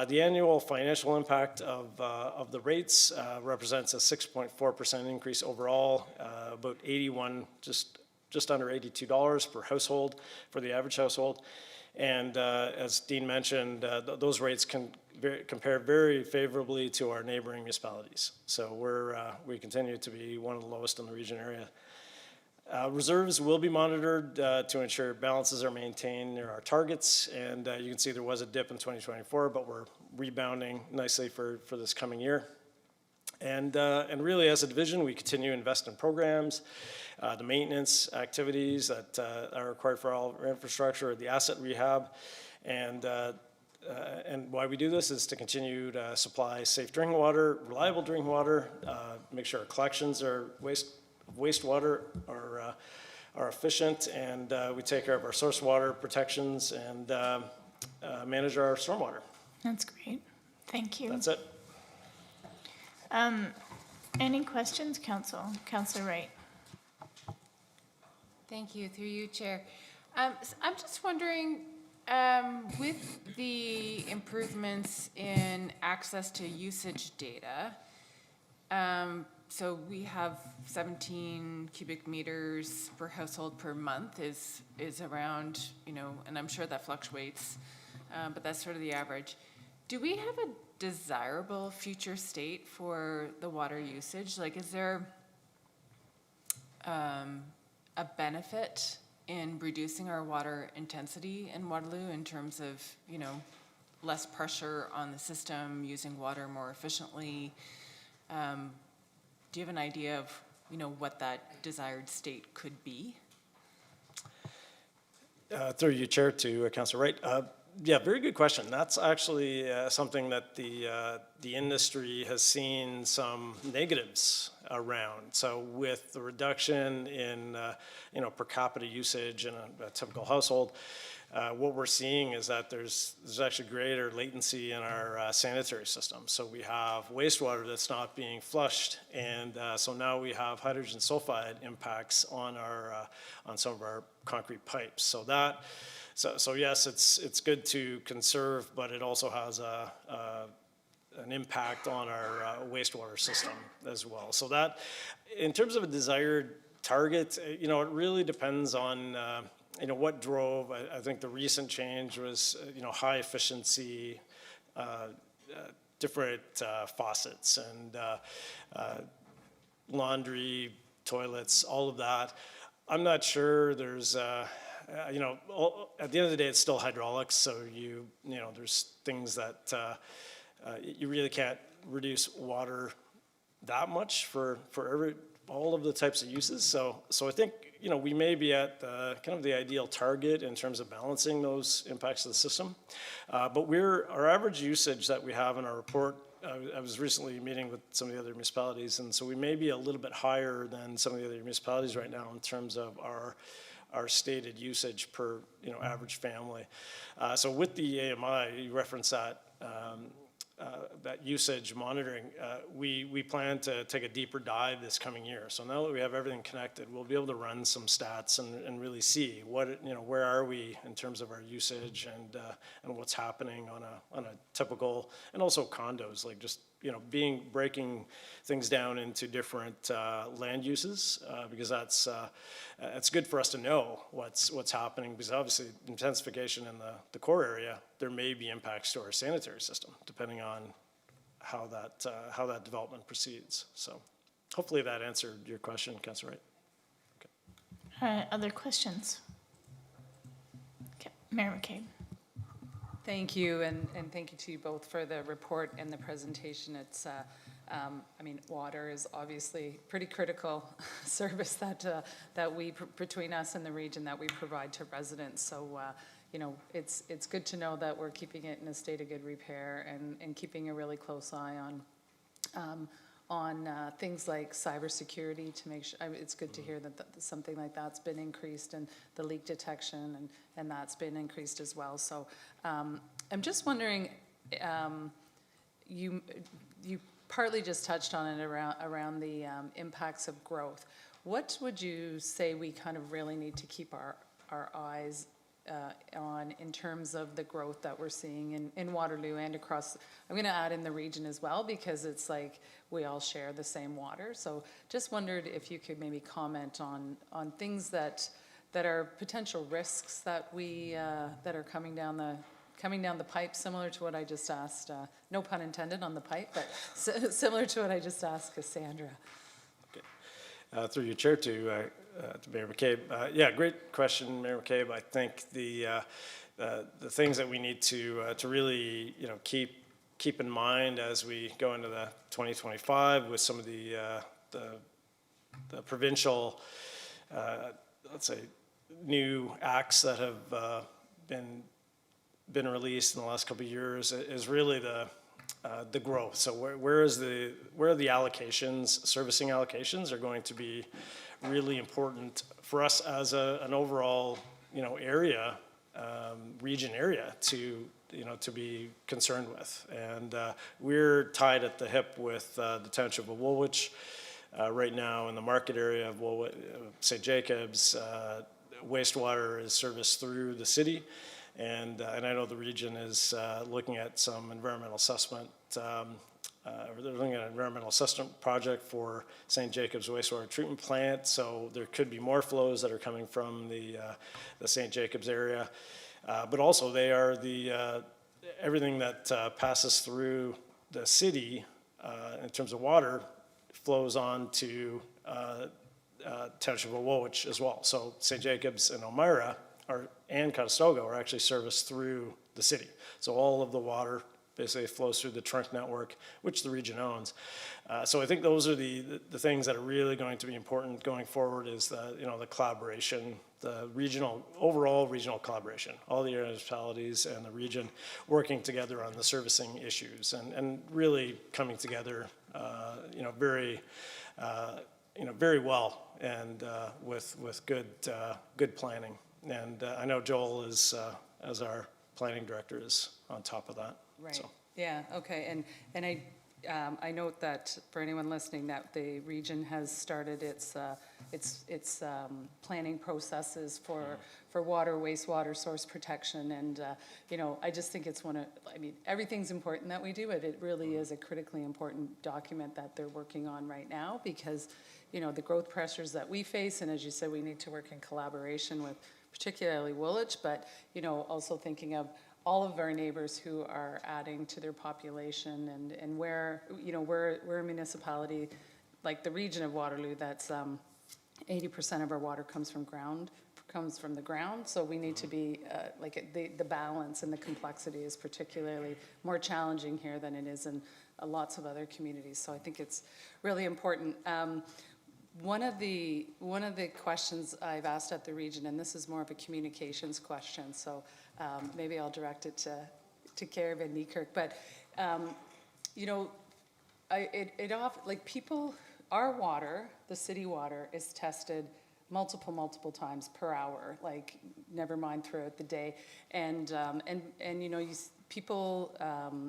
The annual financial impact of the rates represents a 6.4% increase overall, about just under $82 per household for the average household. And as Dean mentioned, those rates can compare very favorably to our neighboring municipalities. So we continue to be one of the lowest in the region area. Reserves will be monitored to ensure balances are maintained near our targets. And you can see there was a dip in 2024, but we're rebounding nicely for this coming year. And really, as a division, we continue to invest in programs, the maintenance activities that are required for all our infrastructure, the asset rehab, and why we do this is to continue to supply safe drinking water, reliable drinking water, make sure our collections are wastewater are efficient, and we take care of our source water protections and manage our stormwater. That's great. Thank you. That's it. Any questions, Council? Councillor Wright. Thank you, through you, Chair. I'm just wondering, with the improvements in access to usage data, so we have 17 cubic meters per household per month is around, you know, and I'm sure that fluctuates, but that's sort of the average. Do we have a desirable future state for the water usage? Like, is there a benefit in reducing our water intensity in Waterloo in terms of, you know, less pressure on the system, using water more efficiently? Do you have an idea of, you know, what that desired state could be? Through you, Chair, to Councillor Wright. Yeah, very good question. That's actually something that the industry has seen some negatives around. So with the reduction in you know, per capita usage in a typical household, what we're seeing is that there's actually greater latency in our sanitary system. So we have wastewater that's not being flushed, and so now we have hydrogen sulfide impacts on our on some of our concrete pipes. So that. So yes, it's good to conserve, but it also has an impact on our wastewater system as well. So that, in terms of a desired target, you know, it really depends on you know, what drove. I think the recent change was you know, high efficiency, different faucets and laundry, toilets, all of that. I'm not sure there's you know, at the end of the day, it's still hydraulics, so you know, there's things that you really can't reduce water that much for all of the types of uses. So I think, you know, we may be at kind of the ideal target in terms of balancing those impacts of the system. But our average usage that we have in our report, I was recently meeting with some of the other municipalities, and so we may be a little bit higher than some of the other municipalities right now in terms of our stated usage per, you know, average family. So with the AMI, you referenced that that usage monitoring. We plan to take a deeper dive this coming year. So now that we have everything connected, we'll be able to run some stats and really see what, you know, where are we in terms of our usage and what's happening on a typical, and also condos, like just, you know, breaking things down into different land uses, because that's it's good for us to know what's happening, because obviously intensification in the core area, there may be impacts to our sanitary system depending on how that development proceeds. So hopefully that answered your question, Councillor Wright. Okay. Other questions? Okay, Mayor McCabe. Thank you, and thank you to you both for the report and the presentation. It's, I mean, water is obviously pretty critical service that we, between us and the region, that we provide to residents. So, you know, it's good to know that we're keeping it in a state of good repair and keeping a really close eye on things like cybersecurity to make sure. It's good to hear that something like that's been increased, and the leak detection and that's been increased as well. So I'm just wondering, you partly just touched on it around the impacts of growth. What would you say we kind of really need to keep our eyes on in terms of the growth that we're seeing in Waterloo and across, I'm going to add in the region as well, because it's like we all share the same water. So just wondered if you could maybe comment on things that are potential risks that that are coming down the pipe, similar to what I just asked, no pun intended on the pipe, but similar to what I just asked Cassandra. Okay. Through your chair to Mayor McCabe. Yeah, great question, Mayor McCabe. I think the things that we need to really, you know, keep in mind as we go into the 2025 with some of the provincial, let's say, new acts that have been released in the last couple of years is really the growth. So where are the allocations? Servicing allocations are going to be really important for us as an overall, you know, area, region area to be concerned with. And we're tied at the hip with the township of Woolwich right now in the market area of Woolwich, St. Jacobs. Wastewater is serviced through the city. And I know the region is looking at some environmental assessment or they're looking at an environmental assessment project for St. Jacobs wastewater treatment plant. So there could be more flows that are coming from the St. Jacobs area. But also they are everything that passes through the city in terms of water flows on to Township of Woolwich as well. So St. Jacobs and Elmira and Conestoga are actually serviced through the city. So all of the water basically flows through the trunk network, which the region owns. So I think those are the things that are really going to be important going forward is the collaboration, the overall regional collaboration, all the municipalities and the region working together on the servicing issues and really coming together, very well and with good planning. And I know Joel is, as our planning director, is on top of that. Right, So. yeah, okay, and I note that for anyone listening, that the region has started its planning processes for water, wastewater source protection, and, I just think it's everything's important that we do, but it really is a critically important document that they're working on right now, because, the growth pressures that we face, and as you said, we need to work in collaboration with particularly Woolwich, but, also thinking of all of our neighbors who are adding to their population and where, we're a municipality, like the region of Waterloo, that's 80% of our water comes from the ground, so we need to be, the balance and the complexity is particularly more challenging here than it is in lots of other communities, so I think it's really important. One of the questions I've asked at the region, and this is more of a communications question, so maybe I'll direct it to Kerry Van Niekerk, but our water, the city water, is tested multiple times per hour, like never mind throughout the day, and people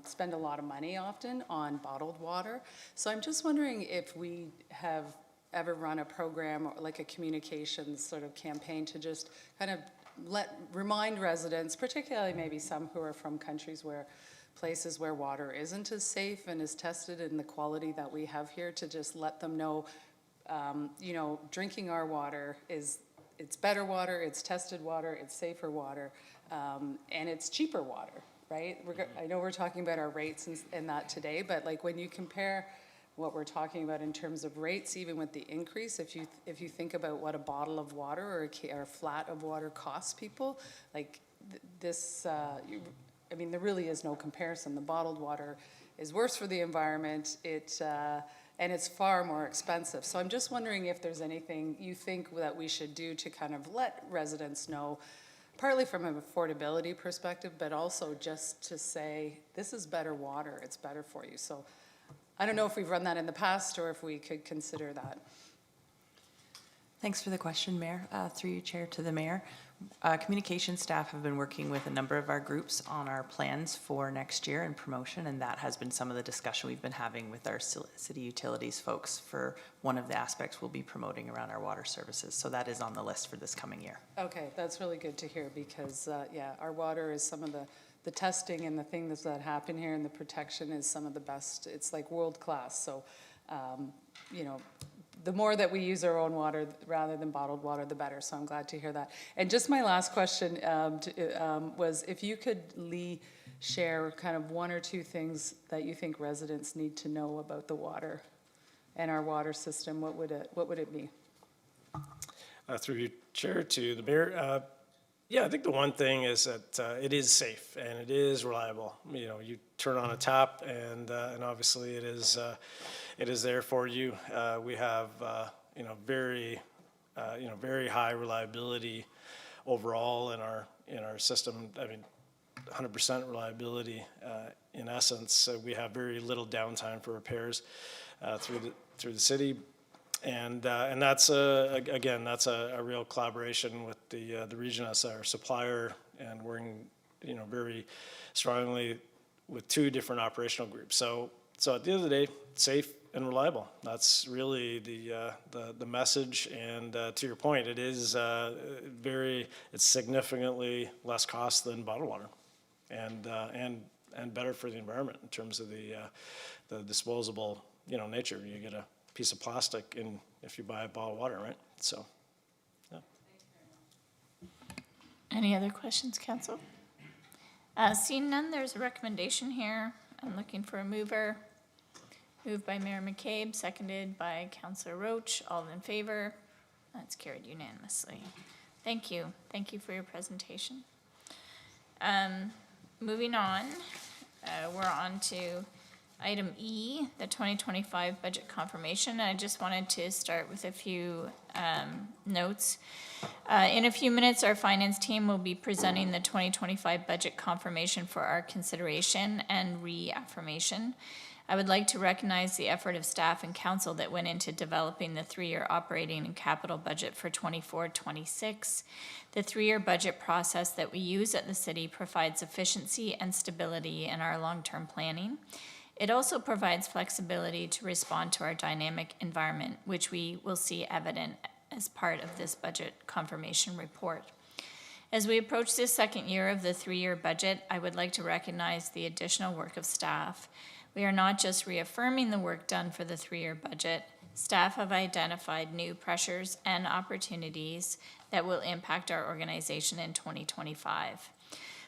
spend a lot of money often on bottled water, so I'm just wondering if we have ever run a program or like a communications sort of campaign to just kind of remind residents, particularly maybe some who are from places where water isn't as safe and is tested in the quality that we have here, to just let them know, drinking our water it's better water, it's tested water, it's safer water, and it's cheaper water, right? I know we're talking about our rates and that today, but like when you compare what we're talking about in terms of rates, even with the increase, if you think about what a bottle of water or a flat of water costs people, like there really is no comparison. The bottled water is worse for the environment, and it's far more expensive. So I'm just wondering if there's anything you think that we should do to kind of let residents know, partly from an affordability perspective, but also just to say, this is better water, it's better for you. So I don't know if we've run that in the past or if we could consider that. Thanks for the question, Mayor. Through you, Chair, to the Mayor. Communication staff have been working with a number of our groups on our plans for next year and promotion, and that has been some of the discussion we've been having with our city utilities folks for one of the aspects we'll be promoting around our water services. So that is on the list for this coming year. Okay, that's really good to hear because, our water is some of the testing and the things that happen here and the protection is some of the best. It's like world class. So, the more that we use our own water rather than bottled water, the better. So I'm glad to hear that. And just my last question was if you could, Lee, share kind of one or two things that you think residents need to know about the water and our water system, what would it be? Through you, Chair, to the Mayor. I think the one thing is that it is safe and it is reliable. You turn on a tap and obviously it is there for you. We have very high reliability overall in our system. 100% reliability in essence. We have very little downtime for repairs through the city. And that's a real collaboration with the region as our supplier, and working very strongly with two different operational groups. So at the end of the day, safe and reliable. That's really the message. And to your point, it is it's significantly less cost than bottled water, and and better for the environment in terms of the disposable, nature. You get a piece of plastic if you buy a bottle of water, right? So, yeah. Any other questions, council? Seeing none, there's a recommendation here. I'm looking for a mover. Moved by Mayor McCabe, seconded by Councillor Roach. All in favor? That's carried unanimously. Thank you. Thank you for your presentation. Moving on, we're on to item E, the 2025 budget confirmation. I just wanted to start with a few notes. In a few minutes, our finance team will be presenting the 2025 budget confirmation for our consideration and reaffirmation. I would like to recognize the effort of staff and council that went into developing the three-year operating and capital budget for 24-26. The three-year budget process that we use at the city provides efficiency and stability in our long-term planning. It also provides flexibility to respond to our dynamic environment, which we will see evident as part of this budget confirmation report. As we approach this second year of the three-year budget, I would like to recognize the additional work of staff. We are not just reaffirming the work done for the three-year budget. Staff have identified new pressures and opportunities that will impact our organization in 2025.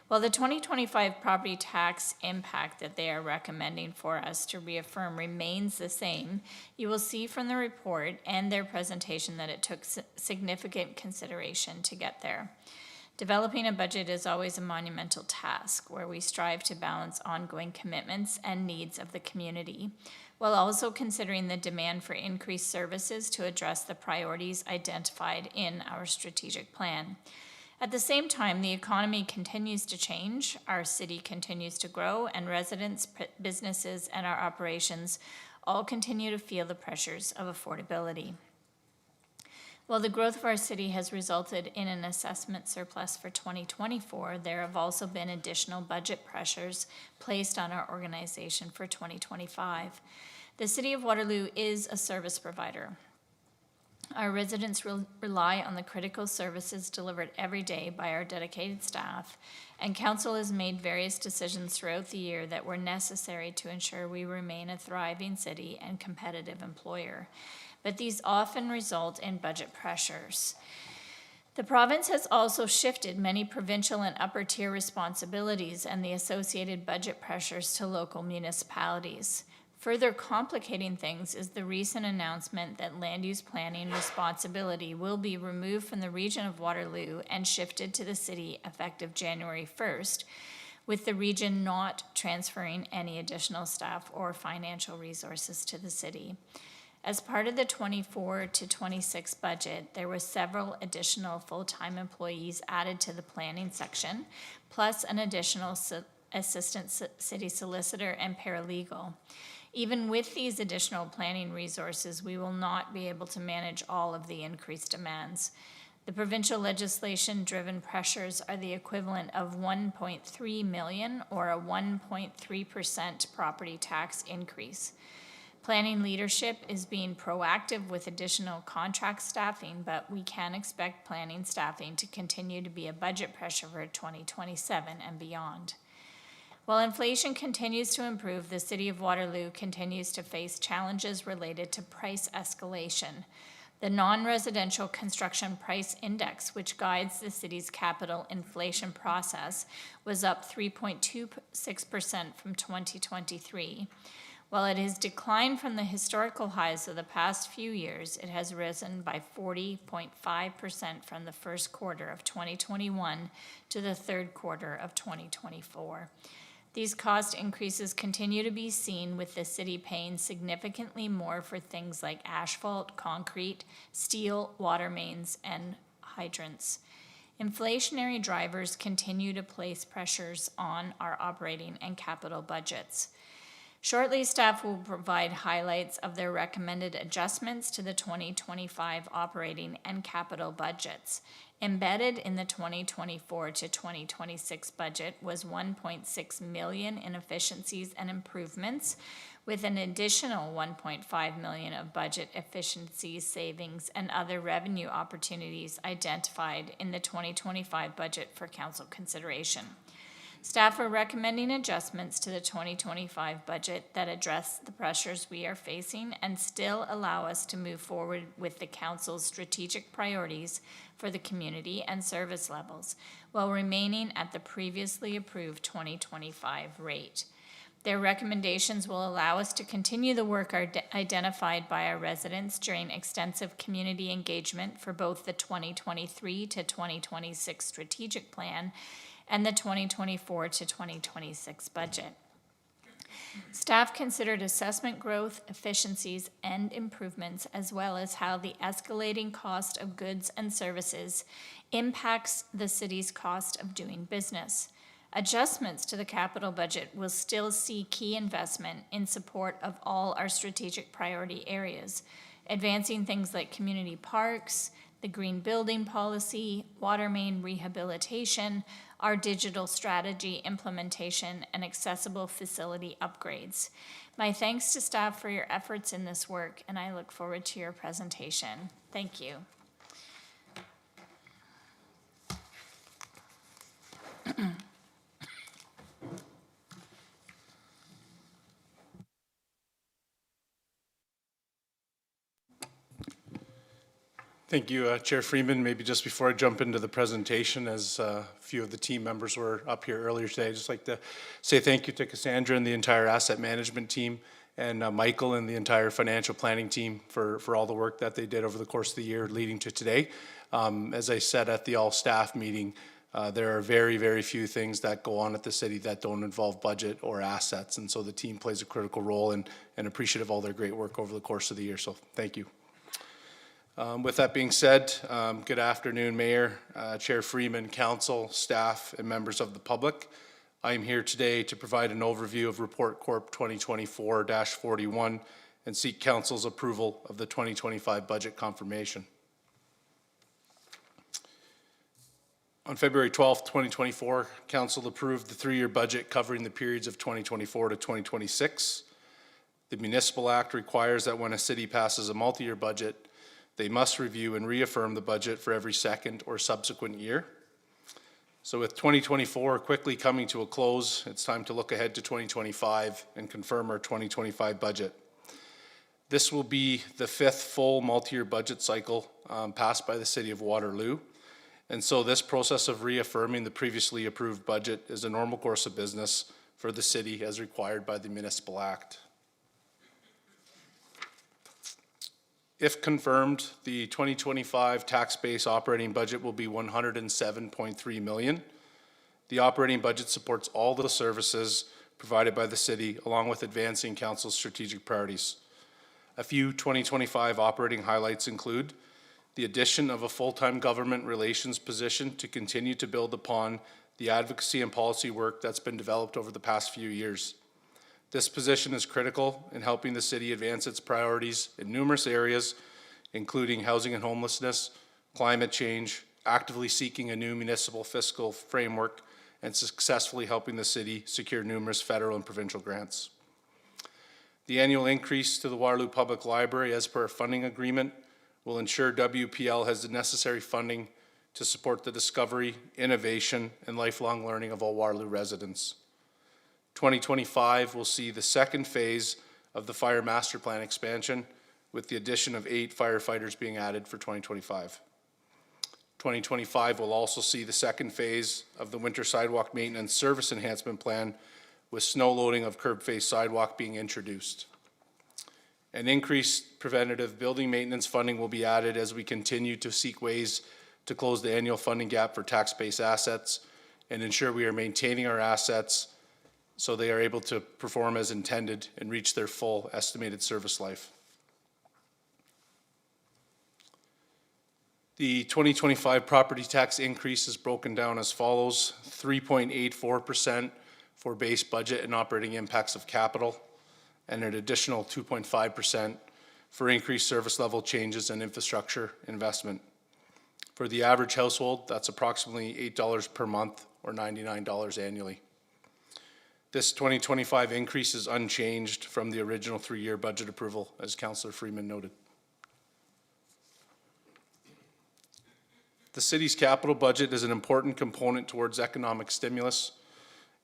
While the 2025 property tax impact that they are recommending for us to reaffirm remains the same, you will see from the report and their presentation that it took significant consideration to get there. Developing a budget is always a monumental task where we strive to balance ongoing commitments and needs of the community, while also considering the demand for increased services to address the priorities identified in our strategic plan. At the same time, the economy continues to change, our city continues to grow, and residents, businesses, and our operations all continue to feel the pressures of affordability. While the growth of our city has resulted in an assessment surplus for 2024, there have also been additional budget pressures placed on our organization for 2025. The City of Waterloo is a service provider. Our residents rely on the critical services delivered every day by our dedicated staff, and Council has made various decisions throughout the year that were necessary to ensure we remain a thriving city and competitive employer. But these often result in budget pressures. The province has also shifted many provincial and upper tier responsibilities and the associated budget pressures to local municipalities. Further complicating things is the recent announcement that land use planning responsibility will be removed from the region of Waterloo and shifted to the city effective January 1st, with the region not transferring any additional staff or financial resources to the city. As part of the 24-26 budget, there were several additional full-time employees added to the planning section, plus an additional assistant city solicitor and paralegal. Even with these additional planning resources, we will not be able to manage all of the increased demands. The provincial legislation-driven pressures are the equivalent of $1.3 million or a 1.3% property tax increase. Planning leadership is being proactive with additional contract staffing, but we can expect planning staffing to continue to be a budget pressure for 2027 and beyond. While inflation continues to improve, the City of Waterloo continues to face challenges related to price escalation. The non-residential construction price index, which guides the city's capital inflation process, was up 3.26% from 2023. While it has declined from the historical highs of the past few years, it has risen by 40.5% from the first quarter of 2021 to the third quarter of 2024. These cost increases continue to be seen, with the city paying significantly more for things like asphalt, concrete, steel, water mains, and hydrants. Inflationary drivers continue to place pressures on our operating and capital budgets. Shortly, staff will provide highlights of their recommended adjustments to the 2025 operating and capital budgets. Embedded in the 2024 to 2026 budget was $1.6 million in efficiencies and improvements, with an additional $1.5 million of budget efficiencies, savings, and other revenue opportunities identified in the 2025 budget for council consideration. Staff are recommending adjustments to the 2025 budget that address the pressures we are facing and still allow us to move forward with the council's strategic priorities for the community and service levels, while remaining at the previously approved 2025 rate. Their recommendations will allow us to continue the work identified by our residents during extensive community engagement for both the 2023 to 2026 strategic plan and the 2024 to 2026 budget. Staff considered assessment growth, efficiencies, and improvements, as well as how the escalating cost of goods and services impacts the city's cost of doing business. Adjustments to the capital budget will still see key investment in support of all our strategic priority areas, advancing things like community parks, the green building policy, water main rehabilitation, our digital strategy implementation, and accessible facility upgrades. My thanks to staff for your efforts in this work, and I look forward to your presentation. Thank you. Thank you, Chair Freeman. Maybe just before I jump into the presentation, as a few of the team members were up here earlier today, I'd just like to say thank you to Cassandra and the entire asset management team, and Michael and the entire financial planning team for all the work that they did over the course of the year leading to today. As I said at the all-staff meeting, there are very, very few things that go on at the city that don't involve budget or assets, and so the team plays a critical role, and appreciative of all their great work over the course of the year, so thank you. With that being said, good afternoon, Mayor, Chair Freeman, Council, staff, and members of the public. I am here today to provide an overview of Report Corp 2024-41 and seek Council's approval of the 2025 budget confirmation. On February 12th, 2024, Council approved the 3-year budget covering the periods of 2024 to 2026. The Municipal Act requires that when a city passes a multi-year budget, they must review and reaffirm the budget for every second or subsequent year. So with 2024 quickly coming to a close, it's time to look ahead to 2025 and confirm our 2025 budget. This will be the 5th full multi-year budget cycle passed by the City of Waterloo. And so this process of reaffirming the previously approved budget is a normal course of business for the city as required by the Municipal Act. If confirmed, the 2025 tax base operating budget will be $107.3 million. The operating budget supports all the services provided by the city, along with advancing council's strategic priorities. A few 2025 operating highlights include the addition of a full-time government relations position to continue to build upon the advocacy and policy work that's been developed over the past few years. This position is critical in helping the city advance its priorities in numerous areas, including housing and homelessness, climate change, actively seeking a new municipal fiscal framework, and successfully helping the city secure numerous federal and provincial grants. The annual increase to the Waterloo Public Library as per our funding agreement will ensure WPL has the necessary funding to support the discovery, innovation, and lifelong learning of all Waterloo residents. 2025 will see the second phase of the Fire Master Plan expansion with the addition of 8 firefighters being added for 2025. 2025 will also see the second phase of the Winter Sidewalk Maintenance Service Enhancement Plan with snow loading of curb face sidewalk being introduced. An increased preventative building maintenance funding will be added as we continue to seek ways to close the annual funding gap for tax-based assets and ensure we are maintaining our assets so they are able to perform as intended and reach their full estimated service life. The 2025 property tax increase is broken down as follows: 3.84% for base budget and operating impacts of capital, and an additional 2.5% for increased service level changes and infrastructure investment. For the average household, that's approximately $8 per month or $99 annually. This 2025 increase is unchanged from the original 3-year budget approval, as Councillor Freeman noted. The city's capital budget is an important component towards economic stimulus,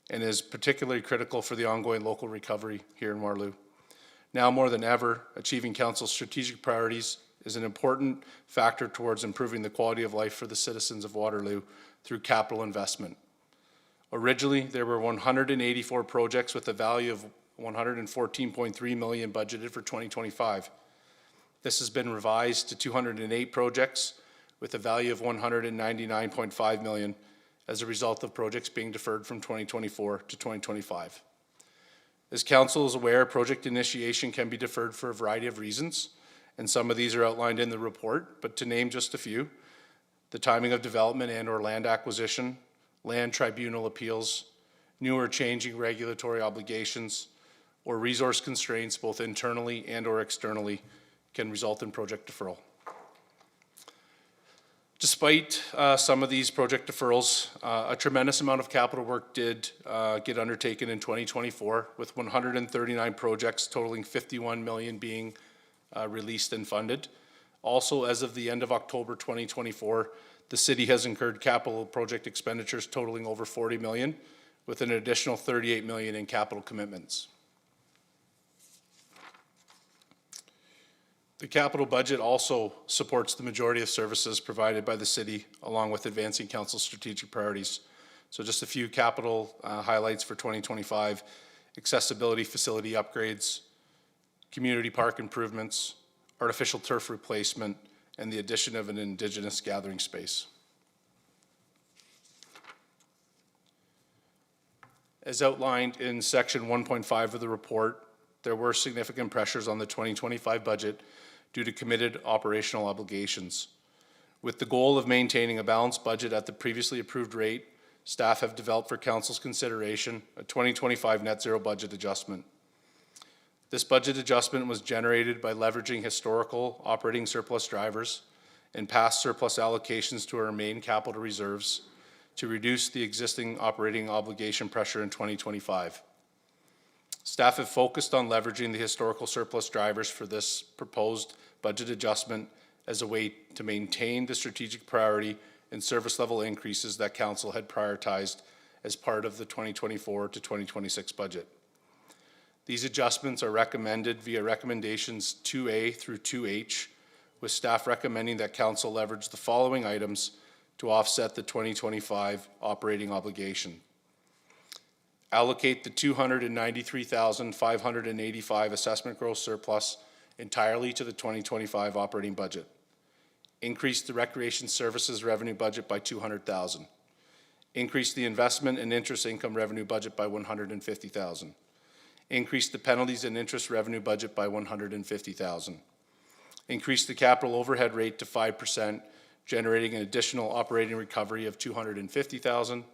and is particularly critical for the ongoing local recovery here in Waterloo. Now more than ever, achieving council's strategic priorities is an important factor towards improving the quality of life for the citizens of Waterloo through capital investment. Originally, there were 184 projects with a value of $114.3 million budgeted for 2025. This has been revised to 208 projects with a value of $199.5 million as a result of projects being deferred from 2024 to 2025. As council is aware, project initiation can be deferred for a variety of reasons, and some of these are outlined in the report, but to name just a few: the timing of development and/or land acquisition, land tribunal appeals, new or changing regulatory obligations, or resource constraints both internally and/or externally can result in project deferral. Despite some of these project deferrals, a tremendous amount of capital work did get undertaken in 2024, with 139 projects totaling $51 million being released and funded. Also, as of the end of October 2024, the city has incurred capital project expenditures totaling over $40 million, with an additional $38 million in capital commitments. The capital budget also supports the majority of services provided by the city, along with advancing council's strategic priorities. So just a few capital highlights for 2025: accessibility facility upgrades, community park improvements, artificial turf replacement, and the addition of an Indigenous gathering space. As outlined in section 1.5 of the report, there were significant pressures on the 2025 budget due to committed operational obligations. With the goal of maintaining a balanced budget at the previously approved rate, staff have developed for council's consideration a 2025 net zero budget adjustment. This budget adjustment was generated by leveraging historical operating surplus drivers and past surplus allocations to our main capital reserves to reduce the existing operating obligation pressure in 2025. Staff have focused on leveraging the historical surplus drivers for this proposed budget adjustment as a way to maintain the strategic priority and service level increases that council had prioritized as part of the 2024 to 2026 budget. These adjustments are recommended via recommendations 2A through 2H, with staff recommending that council leverage the following items to offset the 2025 operating obligation. Allocate the $293,585 assessment gross surplus entirely to the 2025 operating budget. Increase the recreation services revenue budget by $200,000. Increase the investment and interest income revenue budget by $150,000. Increase the penalties and interest revenue budget by $150,000. Increase the capital overhead rate to 5%, generating an additional operating recovery of $250,000.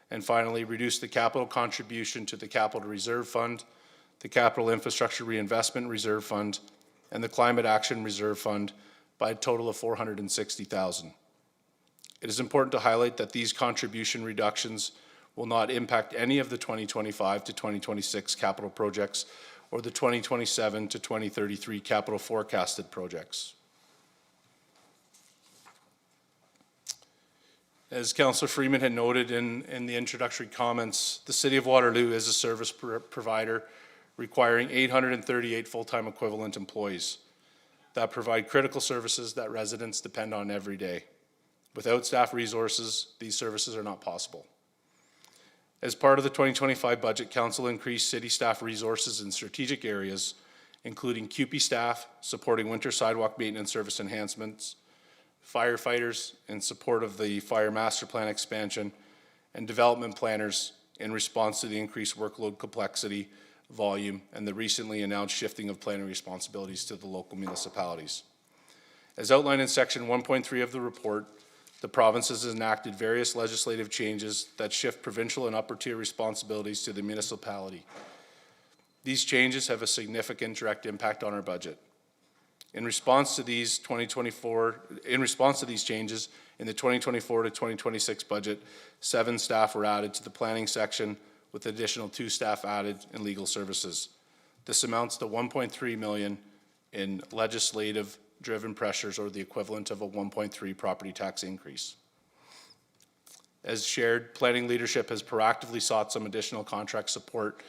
And finally, reduce the capital contribution to the Capital Reserve Fund, the Capital Infrastructure Reinvestment Reserve Fund, and the Climate Action Reserve Fund by a total of $460,000. It is important to highlight that these contribution reductions will not impact any of the 2025 to 2026 capital projects or the 2027 to 2033 capital forecasted projects. As Councillor Freeman had noted in the introductory comments, the City of Waterloo is a service provider requiring 838 full-time equivalent employees that provide critical services that residents depend on every day. Without staff resources, these services are not possible. As part of the 2025 budget, Council increased city staff resources in strategic areas, including CUPE staff supporting winter sidewalk maintenance service enhancements, firefighters in support of the fire master plan expansion, and development planners in response to the increased workload complexity, volume, and the recently announced shifting of planning responsibilities to the local municipalities. As outlined in section 1.3 of the report, the province has enacted various legislative changes that shift provincial and upper tier responsibilities to the municipality. These changes have a significant direct impact on our budget. In response to these changes, in the 2024 to 2026 budget, 7 staff were added to the planning section, with additional 2 staff added in legal services. This amounts to $1.3 million in legislative-driven pressures, or the equivalent of a 1.3 property tax increase. As shared, planning leadership has proactively sought some additional contract support,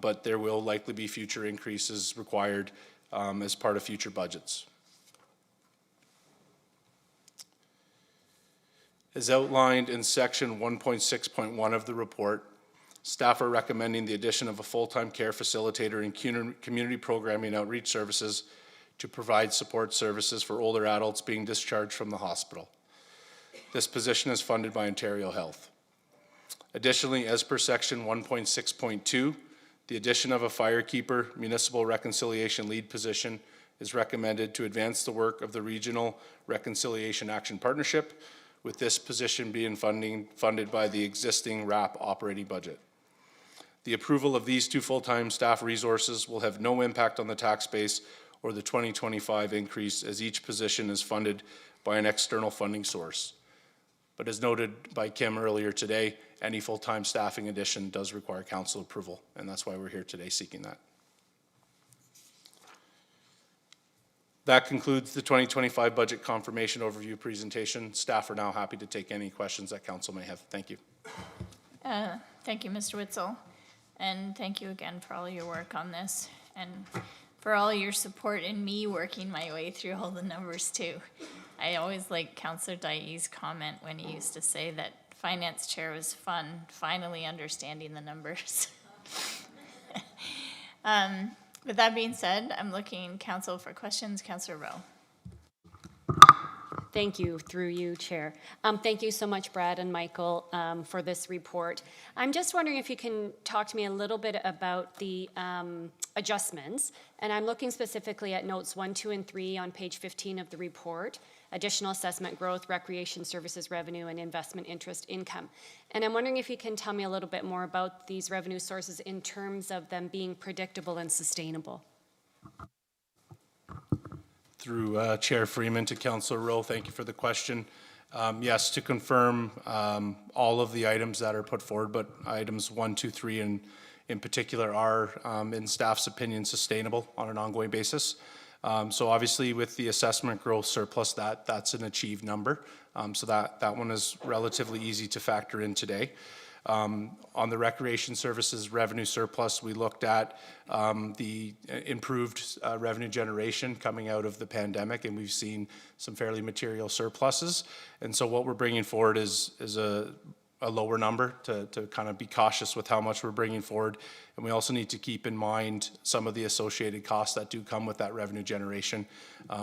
but there will likely be future increases required as part of future budgets. As outlined in section 1.6.1 of the report, staff are recommending the addition of a full-time care facilitator in community programming outreach services to provide support services for older adults being discharged from the hospital. This position is funded by Ontario Health. Additionally, as per section 1.6.2, the addition of a firekeeper municipal reconciliation lead position is recommended to advance the work of the Regional Reconciliation Action Partnership, with this position being funded by the existing RAP operating budget. The approval of these two full-time staff resources will have no impact on the tax base or the 2025 increase, as each position is funded by an external funding source. But as noted by Kim earlier today, any full-time staffing addition does require council approval, and that's why we're here today seeking that. That concludes the 2025 budget confirmation overview presentation. Staff are now happy to take any questions that council may have. Thank you. Thank you, Mr. Witzel. And thank you again for all your work on this and for all your support in me working my way through all the numbers too. I always liked Councillor Dai's comment when he used to say that finance chair was fun, finally understanding the numbers. With that being said, I'm looking council for questions. Councillor Rowe. Thank you, through you, Chair. Thank you so much, Brad and Michael, for this report. I'm just wondering if you can talk to me a little bit about the adjustments, and I'm looking specifically at notes 1, 2, and 3 on page 15 of the report, additional assessment growth, recreation services revenue, and investment interest income. And I'm wondering if you can tell me a little bit more about these revenue sources in terms of them being predictable and sustainable. Through Chair Freeman to Councillor Rowe, thank you for the question. Yes, to confirm all of the items that are put forward, but items 1, 2, 3 in particular are, in staff's opinion, sustainable on an ongoing basis. So obviously with the assessment growth surplus, that's an achieved number. So that one is relatively easy to factor in today. On the recreation services revenue surplus, we looked at the improved revenue generation coming out of the pandemic, and we've seen some fairly material surpluses. And so what we're bringing forward is a lower number to kind of be cautious with how much we're bringing forward. And we also need to keep in mind some of the associated costs that do come with that revenue generation,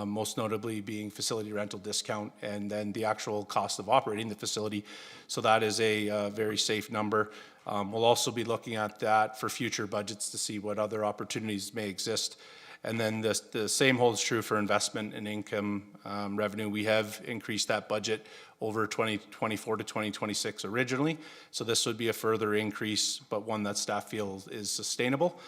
most notably being facility rental discount and then the actual cost of operating the facility. So that is a very safe number. We'll also be looking at that for future budgets to see what other opportunities may exist. And then the same holds true for investment and income revenue. We have increased that budget over 2024 to 2026 originally. So this would be a further increase, but one that staff feels is sustainable.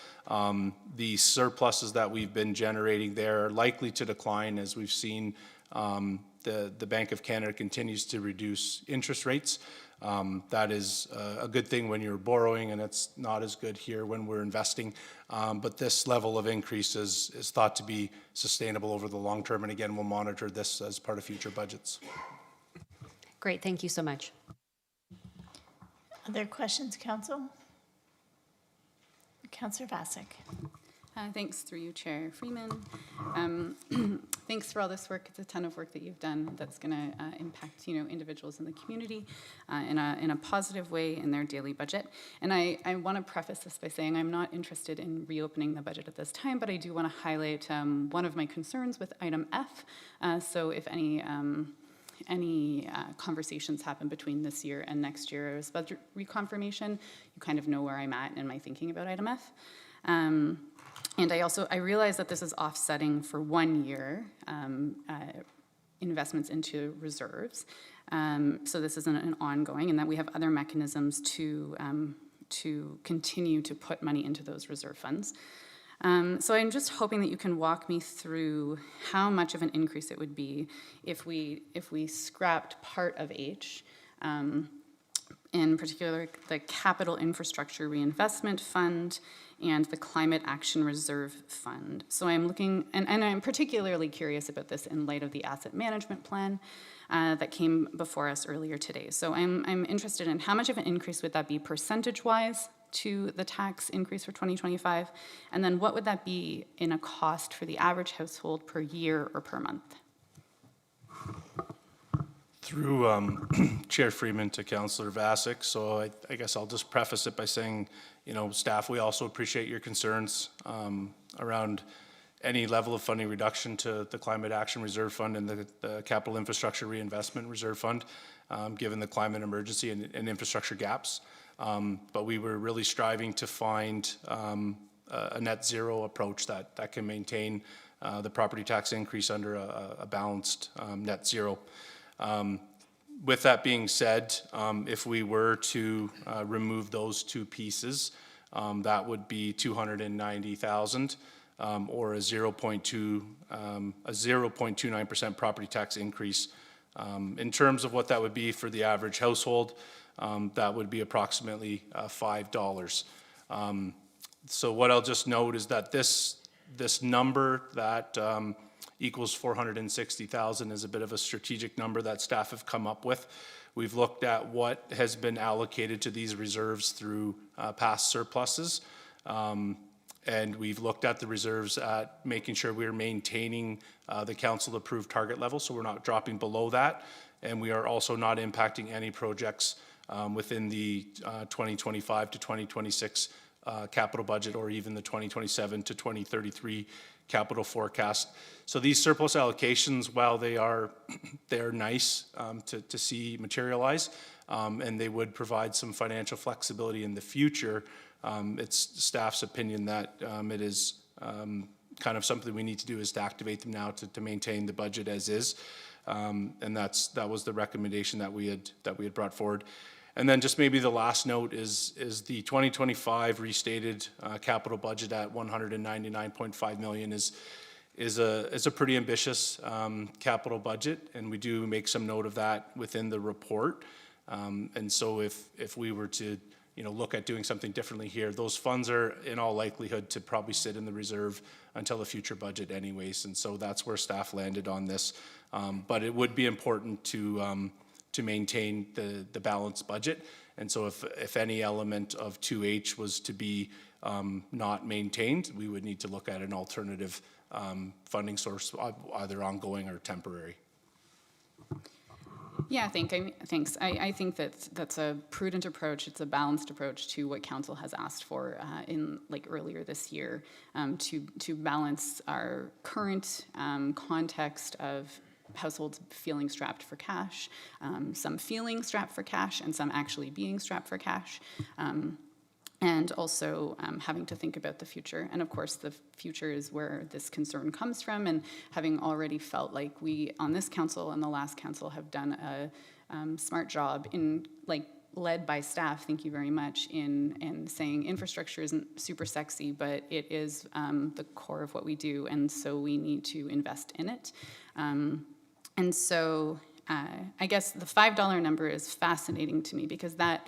The surpluses that we've been generating there are likely to decline as we've seen the Bank of Canada continues to reduce interest rates. That is a good thing when you're borrowing, and it's not as good here when we're investing. But this level of increase is thought to be sustainable over the long term. And again, we'll monitor this as part of future budgets. Great, thank you so much. Other questions, council? Councillor Vasek. Thanks, through you, Chair Freeman. Thanks for all this work. It's a ton of work that you've done that's going to impact, individuals in the community in a positive way in their daily budget. And I want to preface this by saying I'm not interested in reopening the budget at this time, but I do want to highlight one of my concerns with item F. So if any conversations happen between this year and next year's budget reconfirmation, you kind of know where I'm at in my thinking about item F. And I realize that this is offsetting for 1 year investments into reserves. So this isn't an ongoing, and that we have other mechanisms to continue to put money into those reserve funds. So I'm just hoping that you can walk me through how much of an increase it would be if we scrapped part of H, in particular the Capital Infrastructure Reinvestment Fund and the Climate Action Reserve Fund. So I'm looking, and I'm particularly curious about this in light of the asset management plan. that came before us earlier today. So I'm interested in how much of an increase would that be percentage-wise to the tax increase for 2025? And then what would that be in a cost for the average household per year or per month? Through Chair Freeman to Councillor Vasic, so I guess I'll just preface it by saying, you know, staff, we also appreciate your concerns around any level of funding reduction to the Climate Action Reserve Fund and the Capital Infrastructure Reinvestment Reserve Fund, given the climate emergency and infrastructure gaps. But we were really striving to find a net zero approach that can maintain the property tax increase under a balanced net zero. With that being said, if we were to remove those two pieces, that would be 290,000 or a 0.29% property tax increase. In terms of what that would be for the average household, that would be approximately $5. So what I'll just note is that this number that equals 460,000 is a bit of a strategic number that staff have come up with. We've looked at what has been allocated to these reserves through past surpluses. And we've looked at the reserves at making sure we're maintaining the council-approved target level, so we're not dropping below that. And we are also not impacting any projects within the 2025 to 2026 capital budget or even the 2027 to 2033 capital forecast. So these surplus allocations, while they are nice to see materialize, and they would provide some financial flexibility in the future, it's staff's opinion that it is kind of something we need to do is to activate them now to maintain the budget as is. And that was the recommendation that we had brought forward. And then just maybe the last note is the 2025 restated capital budget at 199.5 million is a pretty ambitious capital budget, and we do make some note of that within the report. And so if we were to look at doing something differently here, those funds are in all likelihood to probably sit in the reserve until the future budget anyways, and so that's where staff landed on this. But it would be important to maintain the balanced budget. And so if any element of 2H was to be not maintained, we would need to look at an alternative funding source, either ongoing or temporary. Yeah, thanks. I think that's a prudent approach. It's a balanced approach to what council has asked for in earlier this year to balance our current context of households feeling strapped for cash, some feeling strapped for cash, and some actually being strapped for cash. And also having to think about the future. And of course, the future is where this concern comes from. And having already felt like we, on this council and the last council, have done a smart job in, led by staff, thank you very much, in saying infrastructure isn't super sexy, but it is the core of what we do. And so we need to invest in it. And so I guess the $5 number is fascinating to me because that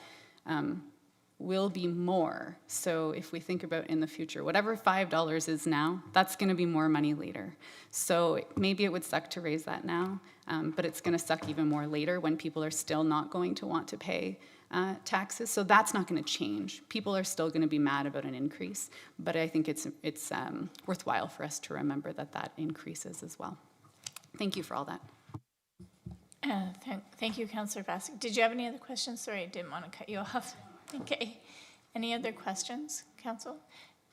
will be more. So if we think about in the future, whatever $5 is now, that's going to be more money later. So maybe it would suck to raise that now, but it's going to suck even more later when people are still not going to want to pay taxes. So that's not going to change. People are still going to be mad about an increase, but I think it's worthwhile for us to remember that increases as well. Thank you for all that. Thank you, Councillor Vasic. Did you have any other questions? Sorry, I didn't want to cut you off. Okay. Any other questions, Council?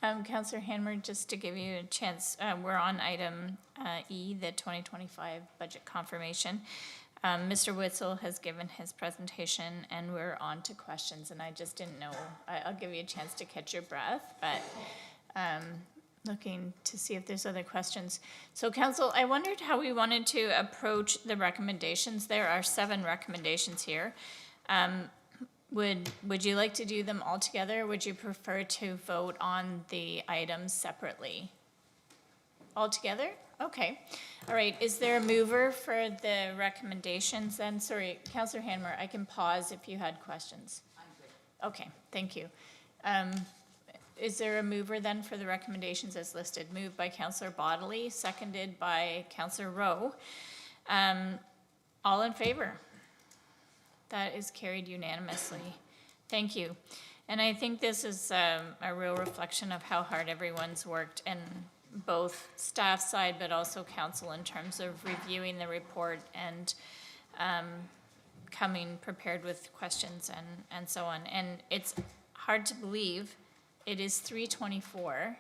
Councillor Hanmer, just to give you a chance, we're on item E, the 2025 budget confirmation. Mr. Witzel has given his presentation, and we're on to questions, and I just didn't know. I'll give you a chance to catch your breath, but looking to see if there's other questions. So, Council, I wondered how we wanted to approach the recommendations. There are 7 recommendations here. Would you like to do them all together? Or would you prefer to vote on the items separately? All together? Okay. All right. Is there a mover for the recommendations then? Sorry, Councillor Hanmer, I can pause if you had questions. I'm good. Okay. Thank you. Is there a mover then for the recommendations as listed? Moved by Councillor Bodley, seconded by Councillor Rowe. All in favor? That is carried unanimously. Thank you. And I think this is a real reflection of how hard everyone's worked, and both staff side but also council, in terms of reviewing the report and coming prepared with questions and so on. And it's hard to believe it is 3:24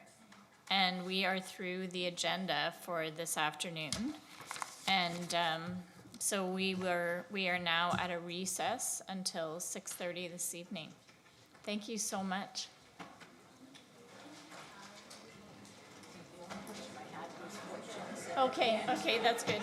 and we are through the agenda for this afternoon. And so we are now at a recess until 6:30 this evening. Thank you so much. Okay, that's good.